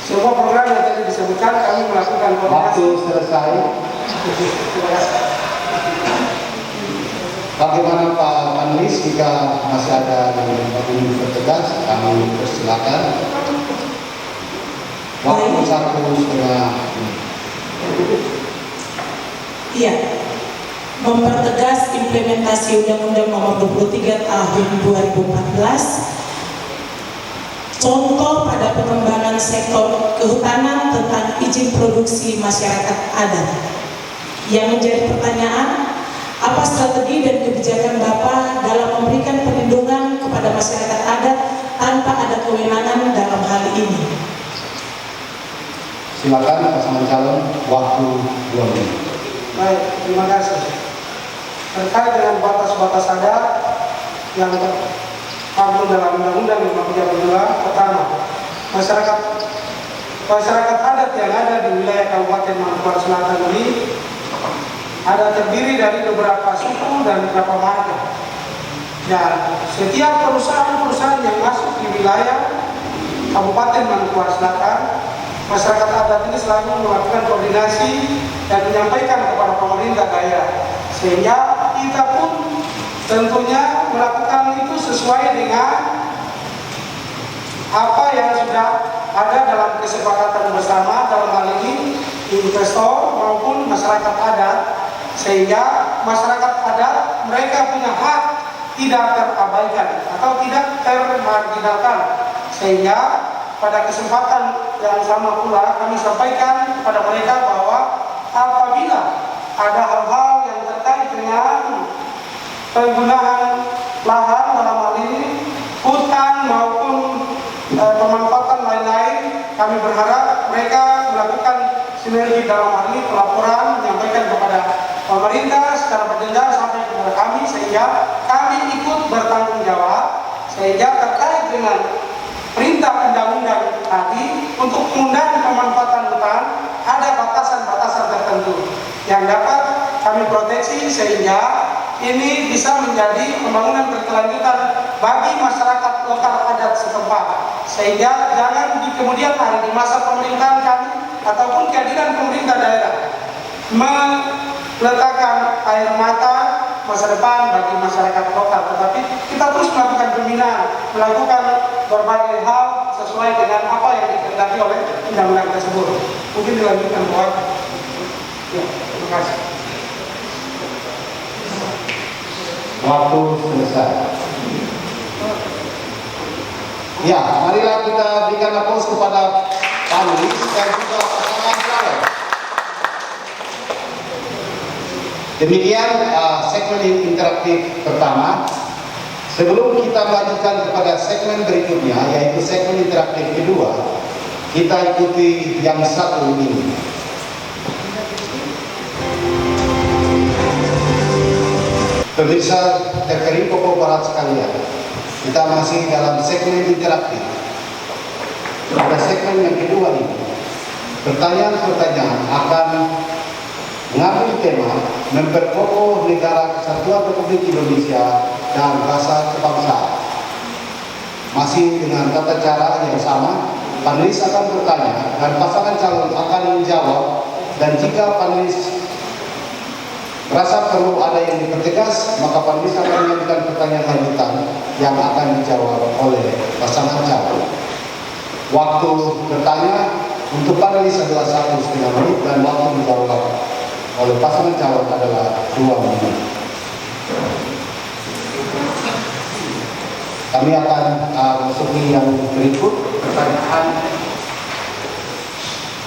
semua program yang tadi disebutkan, kami melakukan koordinasi. Waktu selesai. Terima kasih. Bagaimana Pak panelis, jika masih ada yang ingin bertegas, kami persilakan. Waktu 1,5 menit. Iya, mempertegas implementasi Undang-Undang Nomor 23 Tahun 2014. Contoh pada pengembangan sektor kehutanan tentang izin produksi masyarakat adat. Yang menjadi pertanyaan, apa strategi dan kebijakan Bapak dalam memberikan perlindungan kepada masyarakat adat tanpa ada kewenangan dalam hal ini? Silakan pasangan calon, waktu 2 menit. Baik, terima kasih. Terkait dengan batas-batas adat yang terkandung dalam Undang-Undang 52, pertama, masyarakat adat yang ada di wilayah Kabupaten Manokwari Selatan ini ada terdiri dari beberapa suku dan beberapa marga. Dan setiap perusahaan-perusahaan yang masuk di wilayah Kabupaten Manokwari Selatan, masyarakat adat ini selalu melakukan koordinasi dan menyampaikan kepada pemerintah daerah, sehingga kita pun tentunya melakukan itu sesuai dengan apa yang sudah ada dalam kesepakatan bersama, dalam hal ini investor maupun masyarakat adat, sehingga masyarakat adat mereka punya hak tidak terabaikan atau tidak termarginalkan, sehingga pada kesempatan yang sama pula kami sampaikan kepada mereka bahwa apabila ada hal-hal yang terkait dengan penggunaan lahan dalam hal ini hutan maupun pemanfaatan lain-lain, kami berharap mereka melakukan sinergi dalam hal ini pelaporan, menyampaikan kepada pemerintah secara berjenjang sampai kepada kami, sehingga kami ikut bertanggung jawab, sehingga terkait dengan perintah undang-undang tadi untuk penundaan pemanfaatan hutan ada batasan-batasan tertentu yang dapat kami proteksi, sehingga ini bisa menjadi pembangunan berkelanjutan bagi masyarakat lokal adat setempat, sehingga jangan di kemudian hari di masa pemerintahan kami ataupun kehadiran pemerintah daerah meletakkan air mata masa depan bagi masyarakat lokal, tetapi kita terus melakukan pembinaan, melakukan berbagai hal sesuai dengan apa yang dikehendaki oleh undang-undang tersebut. Mungkin dilanjutkan Pak. Ya, terima kasih. Waktu selesai. Ya, marilah kita berikan aplaus kepada panelis dan juga pasangan calon. Demikian segmen interaktif pertama. Sebelum kita melanjutkan kepada segmen berikutnya, yaitu segmen interaktif kedua, kita ikuti yang satu ini. Pemirsa TVRI Papua Barat sekalian, kita masih dalam segmen interaktif. Pada segmen yang kedua ini, pertanyaan-pertanyaan akan mengambil tema memperkokoh negara kesatuan Republik Indonesia dan rasa kebangsaan. Masih dengan tata cara yang sama, panelis akan bertanya dan pasangan calon akan menjawab, dan jika panelis merasa perlu ada yang dipertegas, maka panelis akan mengajukan pertanyaan lanjutan yang akan dijawab oleh pasangan calon. Waktu bertanya untuk panelis adalah 1,5 menit dan waktu dijawab oleh pasangan calon adalah 2 menit. Kami akan masuki yang berikut,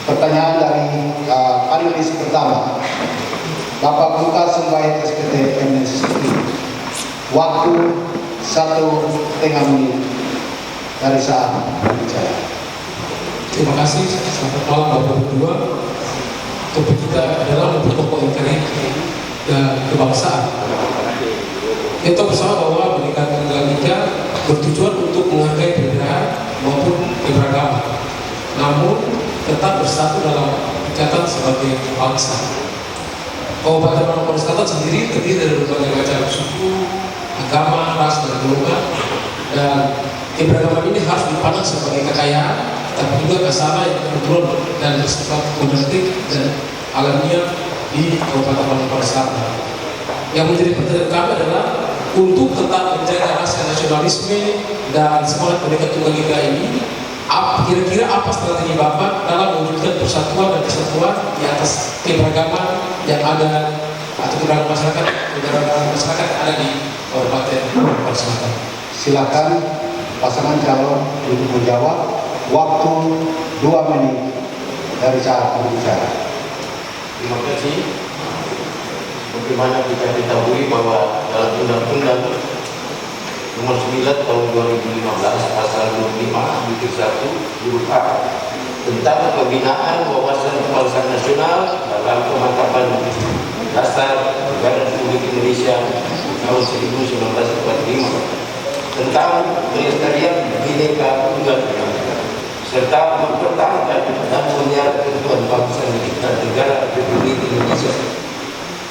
pertanyaan dari panelis pertama, Bapak Buka Sembahyang SPT MNCC. Waktu 1,5 menit dari saat berbicara. Terima kasih. Selamat malam Bapak berdua. Topik kita adalah memperkokoh integritas dan kebangsaan. Kita bersama bahwa Bhinneka Tunggal Ika bertujuan untuk menghargai perbedaan maupun keberagaman, namun tetap bersatu dalam ikatan sebagai bangsa. Kabupaten Manokwari Selatan sendiri terdiri dari berbagai macam suku, agama, ras, dan golongan, dan keberagaman ini harus dipandang sebagai kekayaan, tapi juga kesana yang kebetulan dan bersifat genetik dan alamiah di Kabupaten Manokwari Selatan. Yang menjadi pertanyaan kami adalah untuk tetap menjaga rasa nasionalisme dan semangat Bhinneka Tunggal Ika ini, kira-kira apa strategi Bapak dalam mewujudkan persatuan dan kesatuan di atas keberagaman yang ada atau keberagaman masyarakat yang ada di Kabupaten Manokwari Selatan? Silakan pasangan calon untuk menjawab. Waktu 2 menit dari saat berbicara. Terima kasih. Bagaimana kita ketahui bahwa dalam Undang-Undang Nomor 9 Tahun 2015 Pasal 25 Butir 1 huruf A tentang pembinaan wawasan kebangsaan nasional dalam pemantapan Dasar Negara Republik Indonesia tahun 1945 tentang pelestarian Bhinneka Tunggal Ika serta mempertahankan dan memelihara keutuhan bangsa dan negara Republik Indonesia.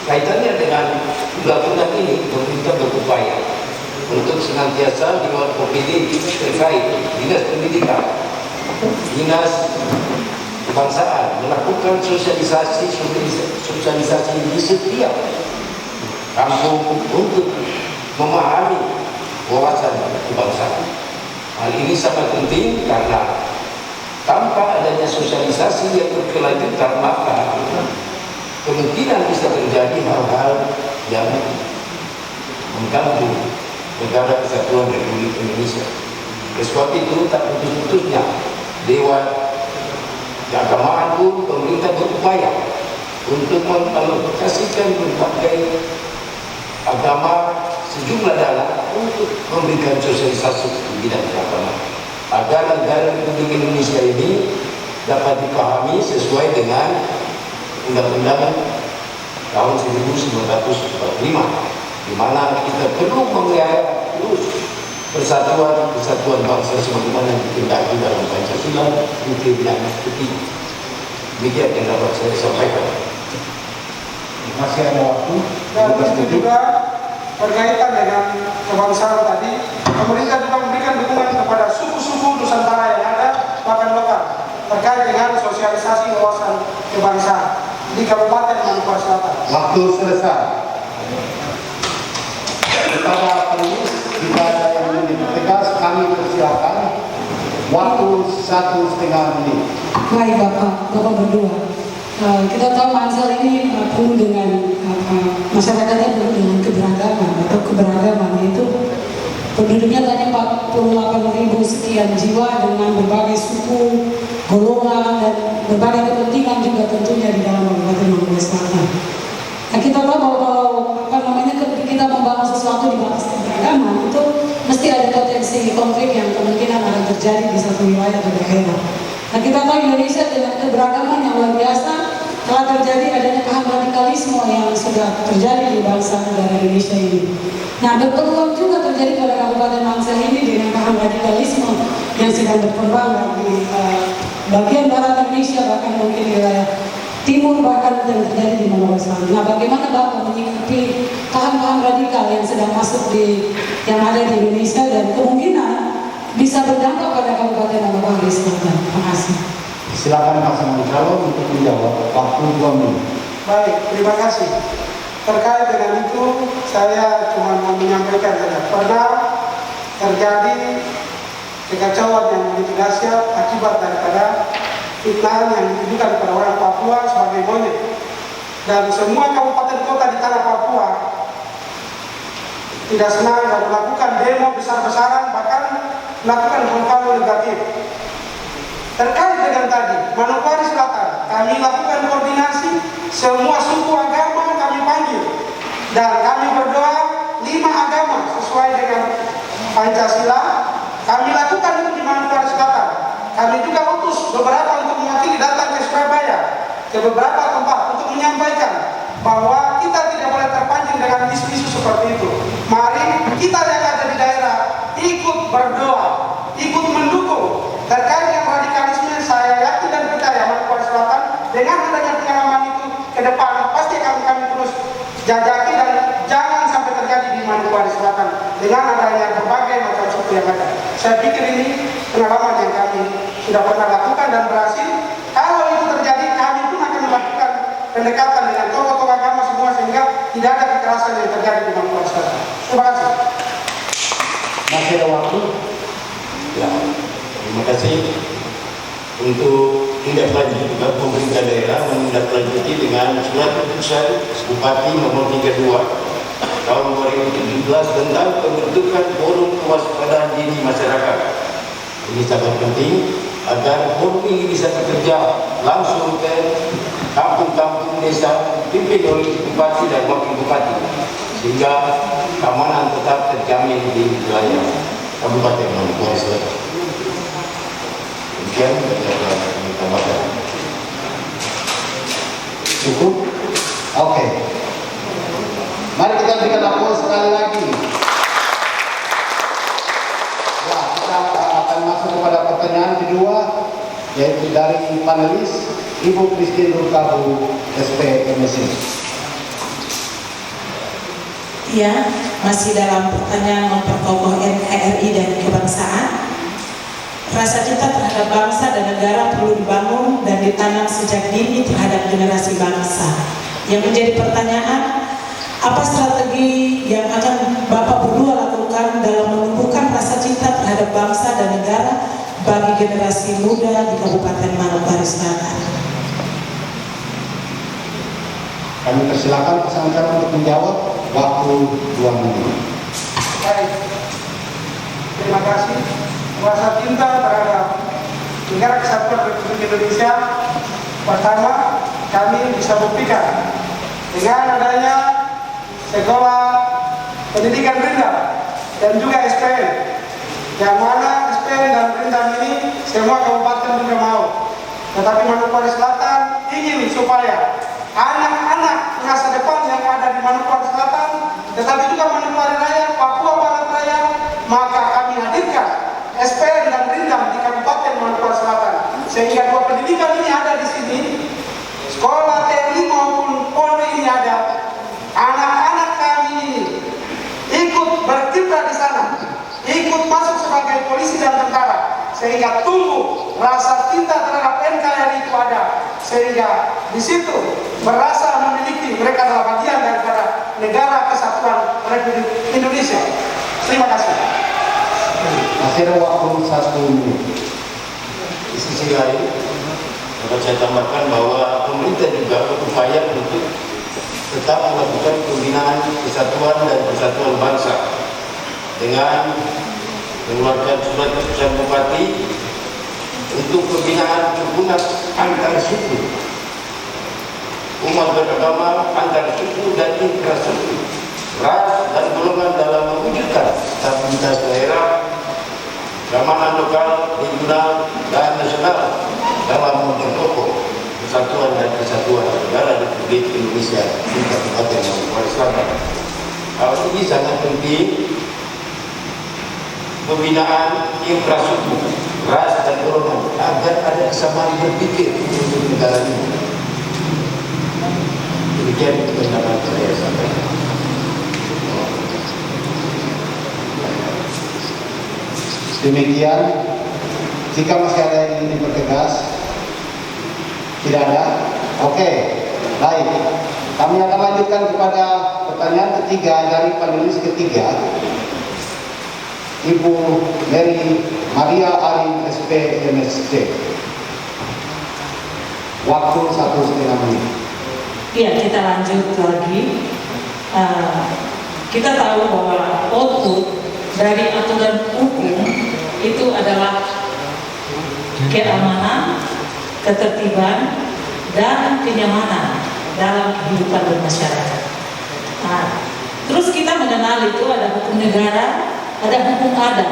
Kaitannya dengan undang-undang ini, pemerintah berupaya untuk senantiasa lewat OPD terkait Dinas Pendidikan, Dinas Kebangsaan melakukan sosialisasi di setiap kampung untuk memahami wawasan kebangsaan. Hal ini sangat penting karena tanpa adanya sosialisasi yang berkelanjutan maka kemungkinan bisa terjadi hal-hal yang mengganggu negara kesatuan Republik Indonesia. Sebab itu tak putus-putusnya Dewan Keagamaan pun pemerintah berupaya untuk mengalokasikan berbagai agama sejumlah dana untuk memberikan sosialisasi di bidang keagamaan agar negara Republik Indonesia ini dapat dipahami sesuai dengan Undang-Undang tahun 1945, di mana kita perlu memelihara terus kesatuan bangsa sebagaimana dikehendaki dalam Pancasila Menteri Bidang Ketiga. Demikian yang dapat saya sampaikan. Masih ada waktu. Dan itu juga berkaitan dengan kebangsaan tadi, pemerintah juga memberikan dukungan kepada suku-suku Nusantara yang ada bahkan lokal terkait dengan sosialisasi wawasan kebangsaan di Kabupaten Maluku Selatan. Waktu selesai. Kepada penulis jika ada yang ingin tegas kami persilakan waktu 1,5 menit. Baik Bapak berdua. Kita tahu Mansel ini penuh dengan masyarakatnya penuh dengan keberagaman atau keberagaman itu penduduknya tadi 48.000 sekian jiwa dengan berbagai suku, golongan dan berbagai kepentingan juga tentunya di dalam Kabupaten Maluku Selatan. Nah, kita tahu bahwa kalau ketika kita membangun sesuatu di batas keberagaman itu mesti ada potensi konflik yang kemungkinan akan terjadi di satu wilayah atau daerah. Nah, kita tahu Indonesia dengan keberagaman yang luar biasa telah terjadi adanya paham radikalisme yang sudah terjadi di bangsa negara Indonesia ini. Nah, berpeluang juga terjadi pada Kabupaten Mansel ini dengan paham radikalisme yang sedang berkembang di bagian barat Indonesia, bahkan mungkin di wilayah timur, bahkan yang terjadi di Maluku Selatan. Nah, bagaimana Bapak menyikapi paham-paham radikal yang sedang masuk yang ada di Indonesia dan kemungkinan bisa berdampak pada Kabupaten Maluku Selatan? Terima kasih. Silakan pasangan calon untuk menjawab. Waktu 2 menit. Baik, terima kasih. Terkait dengan itu, saya cuma mau menyampaikan saja. Pernah terjadi kekacauan yang begitu dahsyat akibat daripada fitnah yang ditujukan kepada orang Papua sebagai monyet. Dan semua kabupaten kota di tanah Papua tidak senang dan melakukan demo besar-besaran, bahkan melakukan kampanye negatif. Terkait dengan tadi, Manokwari Selatan, kami lakukan koordinasi, semua suku agama kami panggil, dan kami berdoa 5 agama sesuai dengan Pancasila. Kami lakukan itu di Manokwari Selatan. Kami juga utus beberapa untuk mewakili datang ke Surabaya, ke beberapa tempat untuk menyampaikan bahwa kita tidak boleh terpancing dengan isu-isu seperti itu. Mari kita yang ada di daerah ikut berdoa, ikut mendukung. Terkait dengan radikalisme, saya yakin dan percaya Manokwari Selatan dengan adanya pengalaman itu ke depan pasti akan kami terus jajaki dan jangan sampai terjadi di Manokwari Selatan dengan adanya berbagai macam suku yang ada. Saya pikir ini pengalaman yang kami sudah pernah lakukan dan berhasil. Kalau itu terjadi, kami pun akan melakukan pendekatan dengan tokoh-tokoh agama semua sehingga tidak ada kekerasan yang terjadi di Manokwari Selatan. Terima kasih. Masih ada waktu? Ya, terima kasih. Untuk tindak lanjut juga pemerintah daerah menindaklanjuti dengan surat keputusan Bupati nomor 32 tahun 2017 tentang pembentukan forum kewaspadaan dini masyarakat. Ini sangat penting agar forum ini bisa bekerja langsung ke kampung-kampung desa dipimpin oleh bupati dan wakil bupati sehingga keamanan tetap terjamin di wilayah Kabupaten Maluku Selatan. Demikian Cukup? Oke. Mari kita berikan aplaus sekali lagi. Ya, kita akan masuk kepada pertanyaan kedua, yaitu dari panelis Ibu Christine Nurkabu, SPMSI. Ya, masih dalam pertanyaan memperkokoh NKRI dan kebangsaan. Rasa cinta terhadap bangsa dan negara perlu dibangun dan ditanam sejak dini terhadap generasi bangsa. Yang menjadi pertanyaan, apa strategi yang akan Bapak berdua lakukan dalam menumbuhkan rasa cinta terhadap bangsa dan negara bagi generasi muda di Kabupaten Manokwari Selatan? Kami persilakan pasangan calon untuk menjawab. Waktu 2 menit. Baik, terima kasih. Rasa cinta terhadap Negara Kesatuan Republik Indonesia, pertama kami bisa buktikan dengan adanya sekolah pendidikan rendah dan juga SPN, yang mana SPN dan rendah ini semua kabupaten juga mau. Tetapi Manokwari Selatan ingin supaya anak-anak masa depan yang ada di Manokwari Selatan, tetapi juga Manokwari Raya, Papua Barat Raya, maka kami hadirkan SPN dan Rindam di Kabupaten Manokwari Selatan, sehingga dua pendidikan ini ada di sini, sekolah TNI maupun Polri ini ada. Anak-anak kami ini ikut berkiprah di sana, ikut masuk sebagai polisi dan tentara, sehingga tumbuh rasa cinta terhadap NKRI itu ada, sehingga di situ merasa memiliki mereka adalah bagian daripada Negara Kesatuan Republik Indonesia. Terima kasih. Masih ada waktu 1 menit. Di sisi lain, dapat saya tambahkan bahwa pemerintah juga berupaya untuk tetap melakukan pembinaan kesatuan dan persatuan bangsa dengan mengeluarkan surat keputusan Bupati untuk pembinaan kerukunan antar suku, umat beragama antar suku dan infrastruktur, ras dan golongan dalam mewujudkan stabilitas daerah, keamanan lokal, regional, dan nasional dalam memperkokoh persatuan dan kesatuan negara Republik Indonesia di Kabupaten Manokwari Selatan. Hal ini sangat penting. Pembinaan infrastruktur, ras dan golongan agar ada kesamaan berpikir untuk negara ini. Demikian pendapat saya sampaikan. Demikian, jika masih ada yang ingin dipertegas, tidak ada. Oke, baik. Kami akan lanjutkan kepada pertanyaan ketiga dari panelis ketiga, Ibu Mary Maria Ari SPMSC. Waktu 1,5 menit. Iya, kita lanjut lagi. Kita tahu bahwa output dari aturan hukum itu adalah keamanan, ketertiban, dan kenyamanan dalam kehidupan bermasyarakat. Terus kita mengenal itu ada hukum negara, ada hukum adat,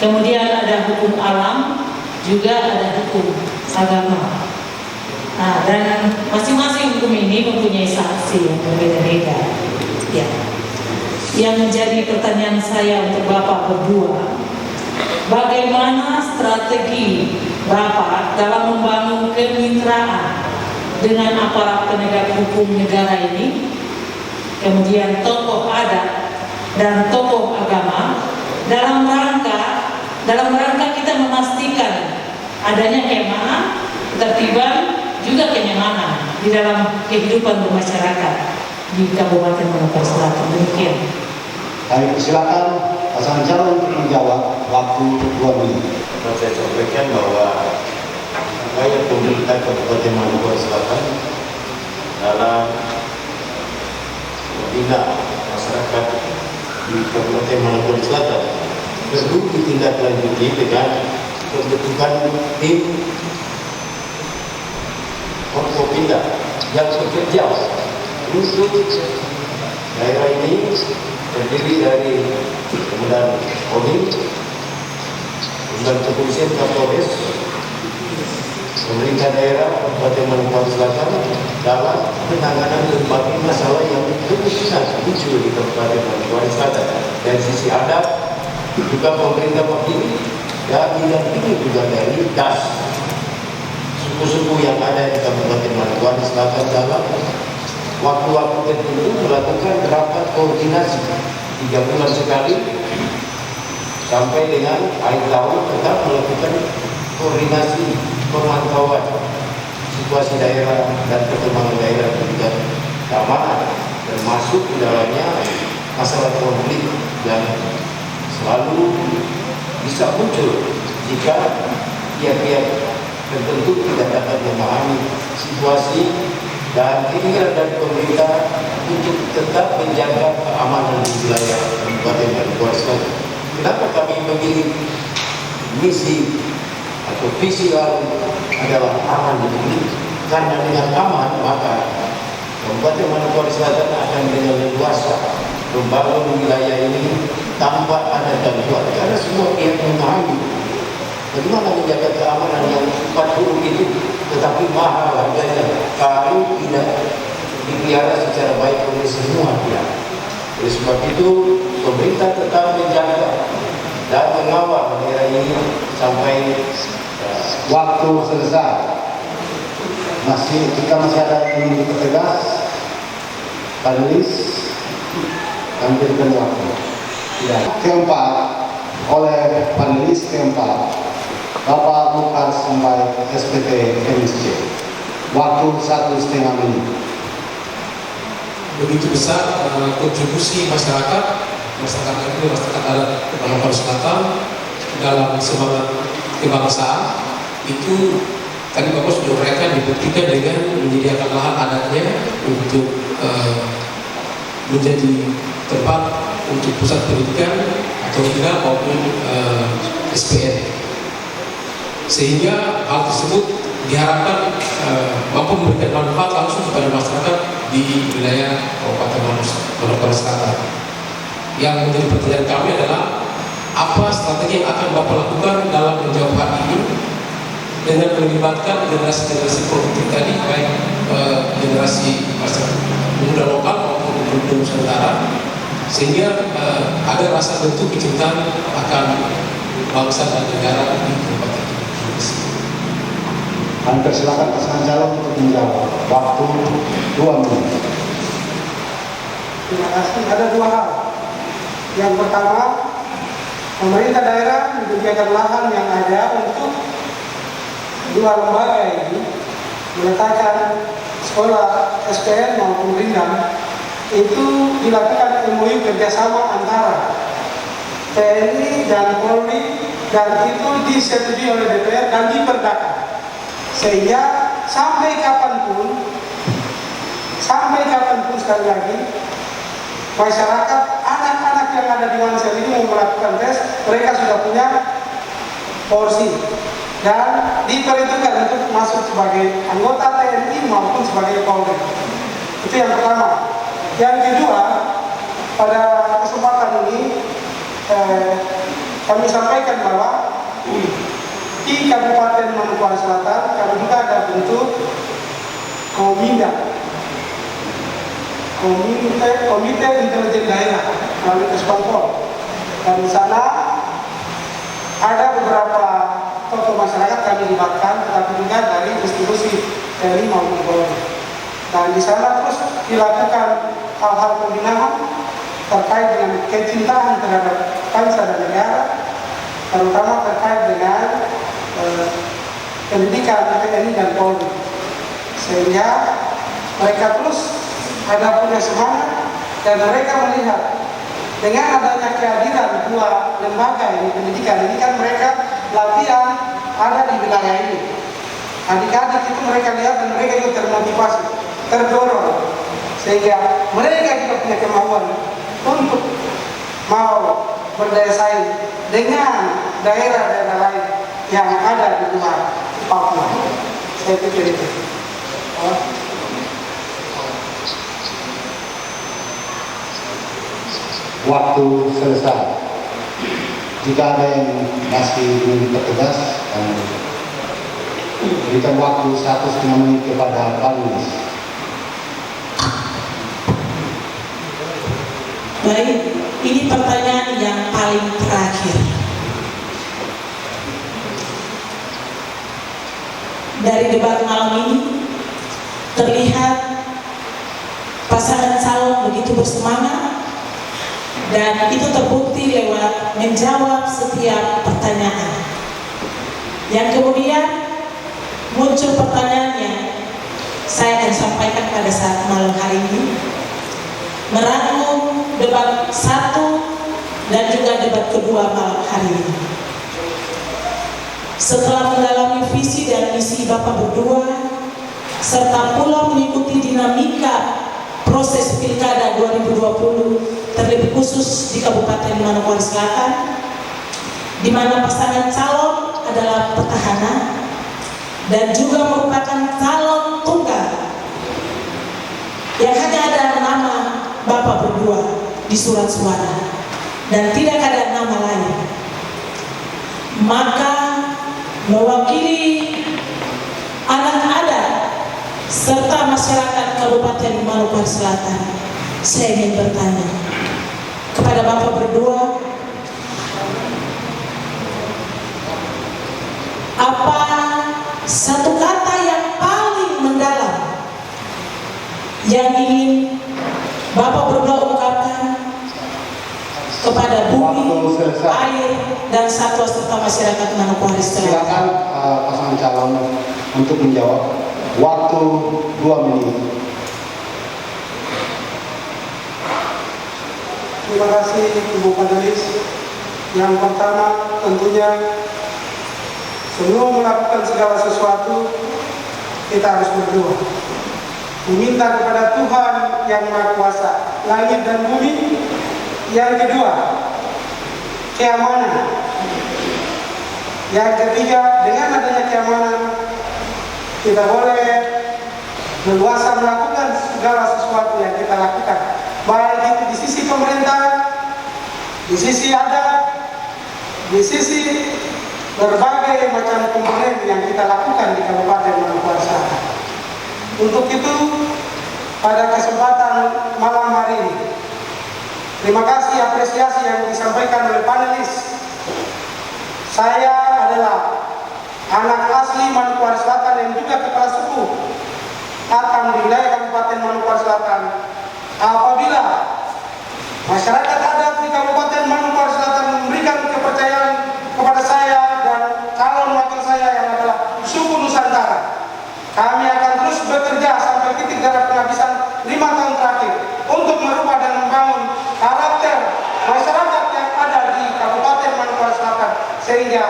kemudian ada hukum alam, juga ada hukum agama. Dan masing-masing hukum ini mempunyai sanksi yang berbeda-beda. Ya. Yang menjadi pertanyaan saya untuk Bapak berdua, bagaimana strategi Bapak dalam membangun kemitraan dengan aparat penegak hukum negara ini, kemudian tokoh adat dan tokoh agama dalam rangka kita memastikan adanya keamanan, ketertiban, juga kenyamanan di dalam kehidupan bermasyarakat di Kabupaten Manokwari Selatan. Demikian. Baik, silakan pasangan calon untuk menjawab. Waktu 2 menit. Saya sampaikan bahwa upaya pemerintah Kabupaten Manokwari Selatan dalam membina masyarakat di Kabupaten Manokwari Selatan perlu ditindaklanjuti dengan pembentukan tim Forkopimda yang bekerja untuk daerah ini, terdiri dari Komandan Kodim, Komandan Kepolisian Kapolres, pemerintah daerah Kabupaten Manokwari Selatan dalam penanganan berbagai masalah yang kemungkinan muncul Kabupaten Manokwari Selatan. Dari sisi adat juga pemerintah mewakili dan didampingi juga dari DAS suku-suku yang ada di Kabupaten Manokwari Selatan dalam waktu-waktu tertentu melakukan rapat koordinasi 3 bulan sekali sampai dengan akhir tahun tetap melakukan koordinasi pemantauan situasi daerah dan perkembangan daerah juga keamanan, termasuk di dalamnya masalah konflik yang selalu bisa muncul jika pihak-pihak tertentu tidak dapat memahami situasi dan keinginan dari pemerintah untuk tetap menjaga keamanan di wilayah Kabupaten Manokwari Selatan. Kenapa kami memilih misi atau visi adalah aman di negeri? Karena dengan aman maka Kabupaten Manokwari Selatan akan dengan leluasa membangun wilayah ini tanpa ada gangguan. Karena semua pihak memahami bagaimana menjaga keamanan yang 40 itu, tetapi mahal harganya kalau tidak dipelihara secara baik oleh semua pihak. Oleh sebab itu, pemerintah tetap menjaga dan mengawal daerah ini sampai Waktu selesai. Jika masih ada yang ingin dipertegas, panelis tampilkan waktu. Keempat, oleh panelis keempat, Bapak Mukhtar Sampai SPT MSC. Waktu 1,5 menit. Begitu besar kontribusi masyarakat itu masyarakat adat Manokwari Selatan dalam semangat kebangsaan itu tadi Bapak sudah uraikan dibuktikan dengan menyediakan lahan adatnya untuk menjadi tempat untuk pusat pendidikan atau tidak maupun SPN, sehingga hal tersebut diharapkan mampu memberikan manfaat langsung kepada masyarakat di wilayah Kabupaten Manokwari Selatan. Yang menjadi pertanyaan kami adalah apa strategi yang akan Bapak lakukan dalam menjawab hal ini dengan melibatkan generasi-generasi produktif tadi, baik generasi masyarakat pemuda lokal maupun pemuda Nusantara, sehingga ada rasa bentuk kecintaan akan bangsa dan negara di Kabupaten ini. Kami persilakan pasangan calon untuk menjawab. Waktu 2 menit. Terima kasih. Ada 2 hal. Yang pertama, pemerintah daerah menyediakan lahan yang ada untuk 2 lembaga ini meletakkan sekolah SPN maupun Rindam. Itu dilakukan MOU kerjasama antara TNI dan Polri, dan itu disetujui oleh DPR dan diperdakan, sehingga sampai kapanpun sekali lagi masyarakat, anak-anak yang ada di Mansel ini mau melakukan tes, mereka sudah punya porsi dan diperhitungkan untuk masuk sebagai anggota TNI maupun sebagai Polri. Itu yang pertama. Yang kedua, pada kesempatan ini kami sampaikan bahwa di Kabupaten Manokwari Selatan kami juga ada bentuk Komite Intelijen Daerah melalui Kesbangpol, dan di sana ada beberapa tokoh masyarakat kami libatkan, tetapi juga dari institusi TNI maupun Polri. Dan di sana terus dilakukan hal-hal pembinaan terkait dengan kecintaan terhadap bangsa dan negara, terutama terkait dengan pendidikan TNI dan Polri, sehingga mereka terus ada punya semangat dan mereka melihat dengan adanya kehadiran 2 lembaga ini pendidikan ini, kan mereka latihan ada di wilayah ini. Adik-adik itu mereka lihat dan mereka juga termotivasi, terdorong, sehingga mereka juga punya kemauan untuk mau berdaya saing dengan daerah-daerah lain yang ada di luar Papua. Saya pikir itu. Waktu selesai. Jika ada yang masih ingin bertugas, kami berikan waktu 1,5 menit kepada panelis. Baik, ini pertanyaan yang paling terakhir. Dari debat malam ini terlihat pasangan calon begitu bersemangat dan itu terbukti lewat menjawab setiap pertanyaan. Yang kemudian muncul pertanyaan yang saya akan sampaikan pada saat malam hari ini, merangkum debat 1 dan juga debat kedua malam hari ini. Setelah mendalami visi dan misi Bapak berdua, serta pula mengikuti dinamika proses Pilkada 2020, terlebih khusus di Kabupaten Manokwari Selatan, di mana pasangan calon adalah petahana dan juga merupakan calon tunggal yang hanya ada nama Bapak berdua di surat suara dan tidak ada nama lain. Maka mewakili anak adat serta masyarakat Kabupaten Manokwari Selatan, saya ingin bertanya kepada Bapak berdua, apa satu kata yang paling mendalam yang ingin Bapak berdua ungkapkan kepada bumi, air, dan satwa serta masyarakat Manokwari Selatan? Silakan pasangan calon untuk menjawab. Waktu 2 menit. Terima kasih Ibu Panelis. Yang pertama tentunya sebelum melakukan segala sesuatu kita harus berdoa, meminta kepada Tuhan yang Maha Kuasa langit dan bumi. Yang kedua, keamanan. Yang ketiga, dengan adanya keamanan kita boleh leluasa melakukan segala sesuatu yang kita lakukan, baik itu di sisi pemerintah, di sisi adat, di sisi berbagai macam komponen yang kita lakukan di Kabupaten Manokwari Selatan. Untuk itu, pada kesempatan malam hari ini, terima kasih apresiasi yang disampaikan oleh panelis. Saya adalah anak asli Manokwari Selatan yang juga kepala suku Atam di wilayah Kabupaten Manokwari Selatan. Apabila masyarakat adat di Kabupaten Manokwari Selatan memberikan kepercayaan kepada saya dan calon wakil saya yang adalah suku Nusantara, kami akan terus bekerja sampai titik darah penghabisan 5 tahun terakhir untuk merubah dan membangun karakter masyarakat yang ada di Kabupaten Manokwari Selatan, sehingga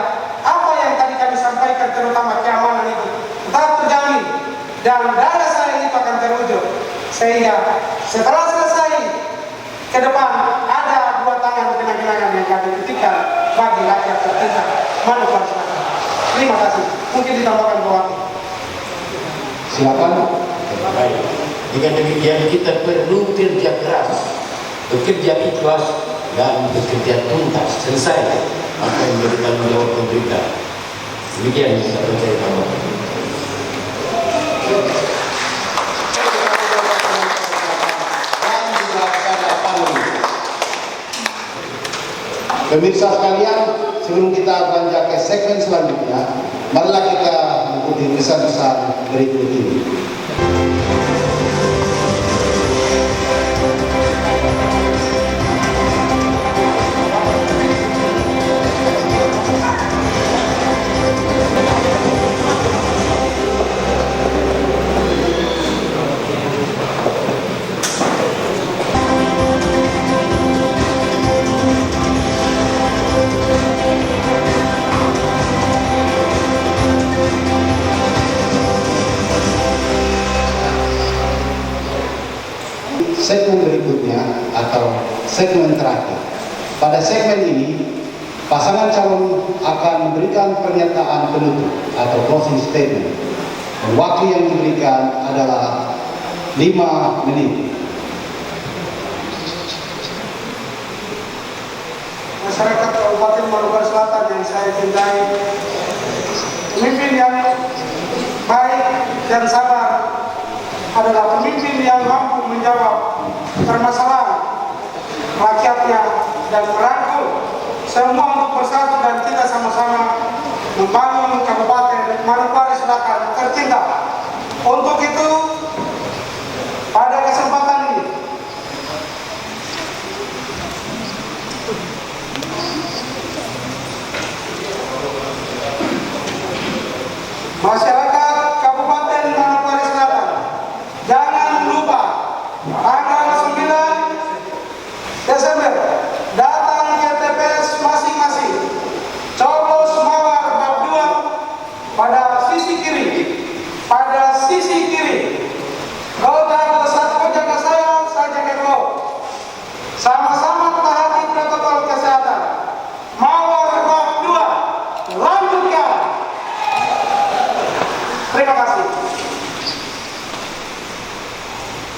apa yang tadi kami sampaikan, terutama keamanan itu tetap terjamin dan dana saya itu akan terwujud, sehingga setelah selesai ke depan ada 2 tangan kenang-kenangan yang kami ketikkan bagi rakyat tercinta Manokwari Selatan. Terima kasih. Mungkin ditambahkan waktu. Silakan. Baik. Dengan demikian kita perlu kerja keras, bekerja ikhlas dan bekerja tuntas selesai apa yang menjadi tanggung jawab pemerintah. Demikian saya tambahkan. Pemirsa sekalian, sebelum kita beranjak ke segmen selanjutnya, marilah kita mengikuti pesan-pesan berikut ini. Segmen berikutnya atau segmen terakhir. Pada segmen ini, pasangan calon akan memberikan pernyataan penutup atau closing statement. Dan waktu yang diberikan adalah 5 menit. Masyarakat Kabupaten Manokwari Selatan yang saya cintai, pemimpin yang baik dan sabar adalah pemimpin yang mampu menjawab permasalahan dan merangkul semua untuk bersatu dan kita sama-sama membangun Kabupaten Manokwari Selatan tercinta. Untuk itu, pada kesempatan ini, masyarakat Kabupaten Manokwari Selatan, jangan lupa tanggal 9 Desember datang ke TPS masing-masing. Coblos mawar bab 2 pada sisi kiri. Pada sisi kiri. Kota jaga saya jaga kau. Sama-sama taati protokol kesehatan. Mawar bab 2. Lanjutkan. Terima kasih.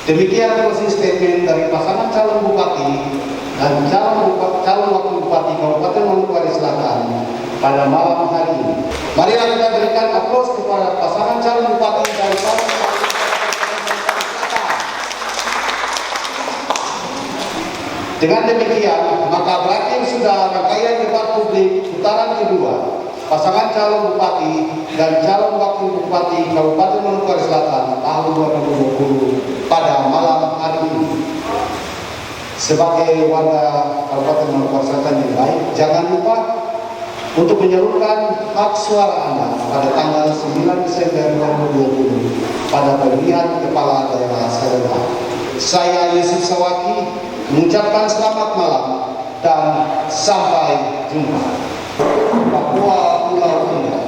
Demikian closing statement dari pasangan calon bupati dan calon wakil bupati Kabupaten Manokwari Selatan pada malam hari ini. Marilah kita berikan aplaus kepada pasangan calon bupati dan calon wakil bupati Selatan. Dengan demikian, maka berakhir sudah rangkaian debat publik putaran kedua pasangan calon bupati dan calon wakil bupati Kabupaten Manokwari Selatan tahun 2020 pada malam hari ini. Sebagai warga Kabupaten Manokwari Selatan yang baik, jangan lupa untuk menyalurkan hak suara Anda pada tanggal 9 Desember 2020 pada pemilihan kepala daerah serentak. Saya Yusuf Sawaki mengucapkan selamat malam dan sampai jumpa. Papua Pulau Indah.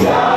Yeah.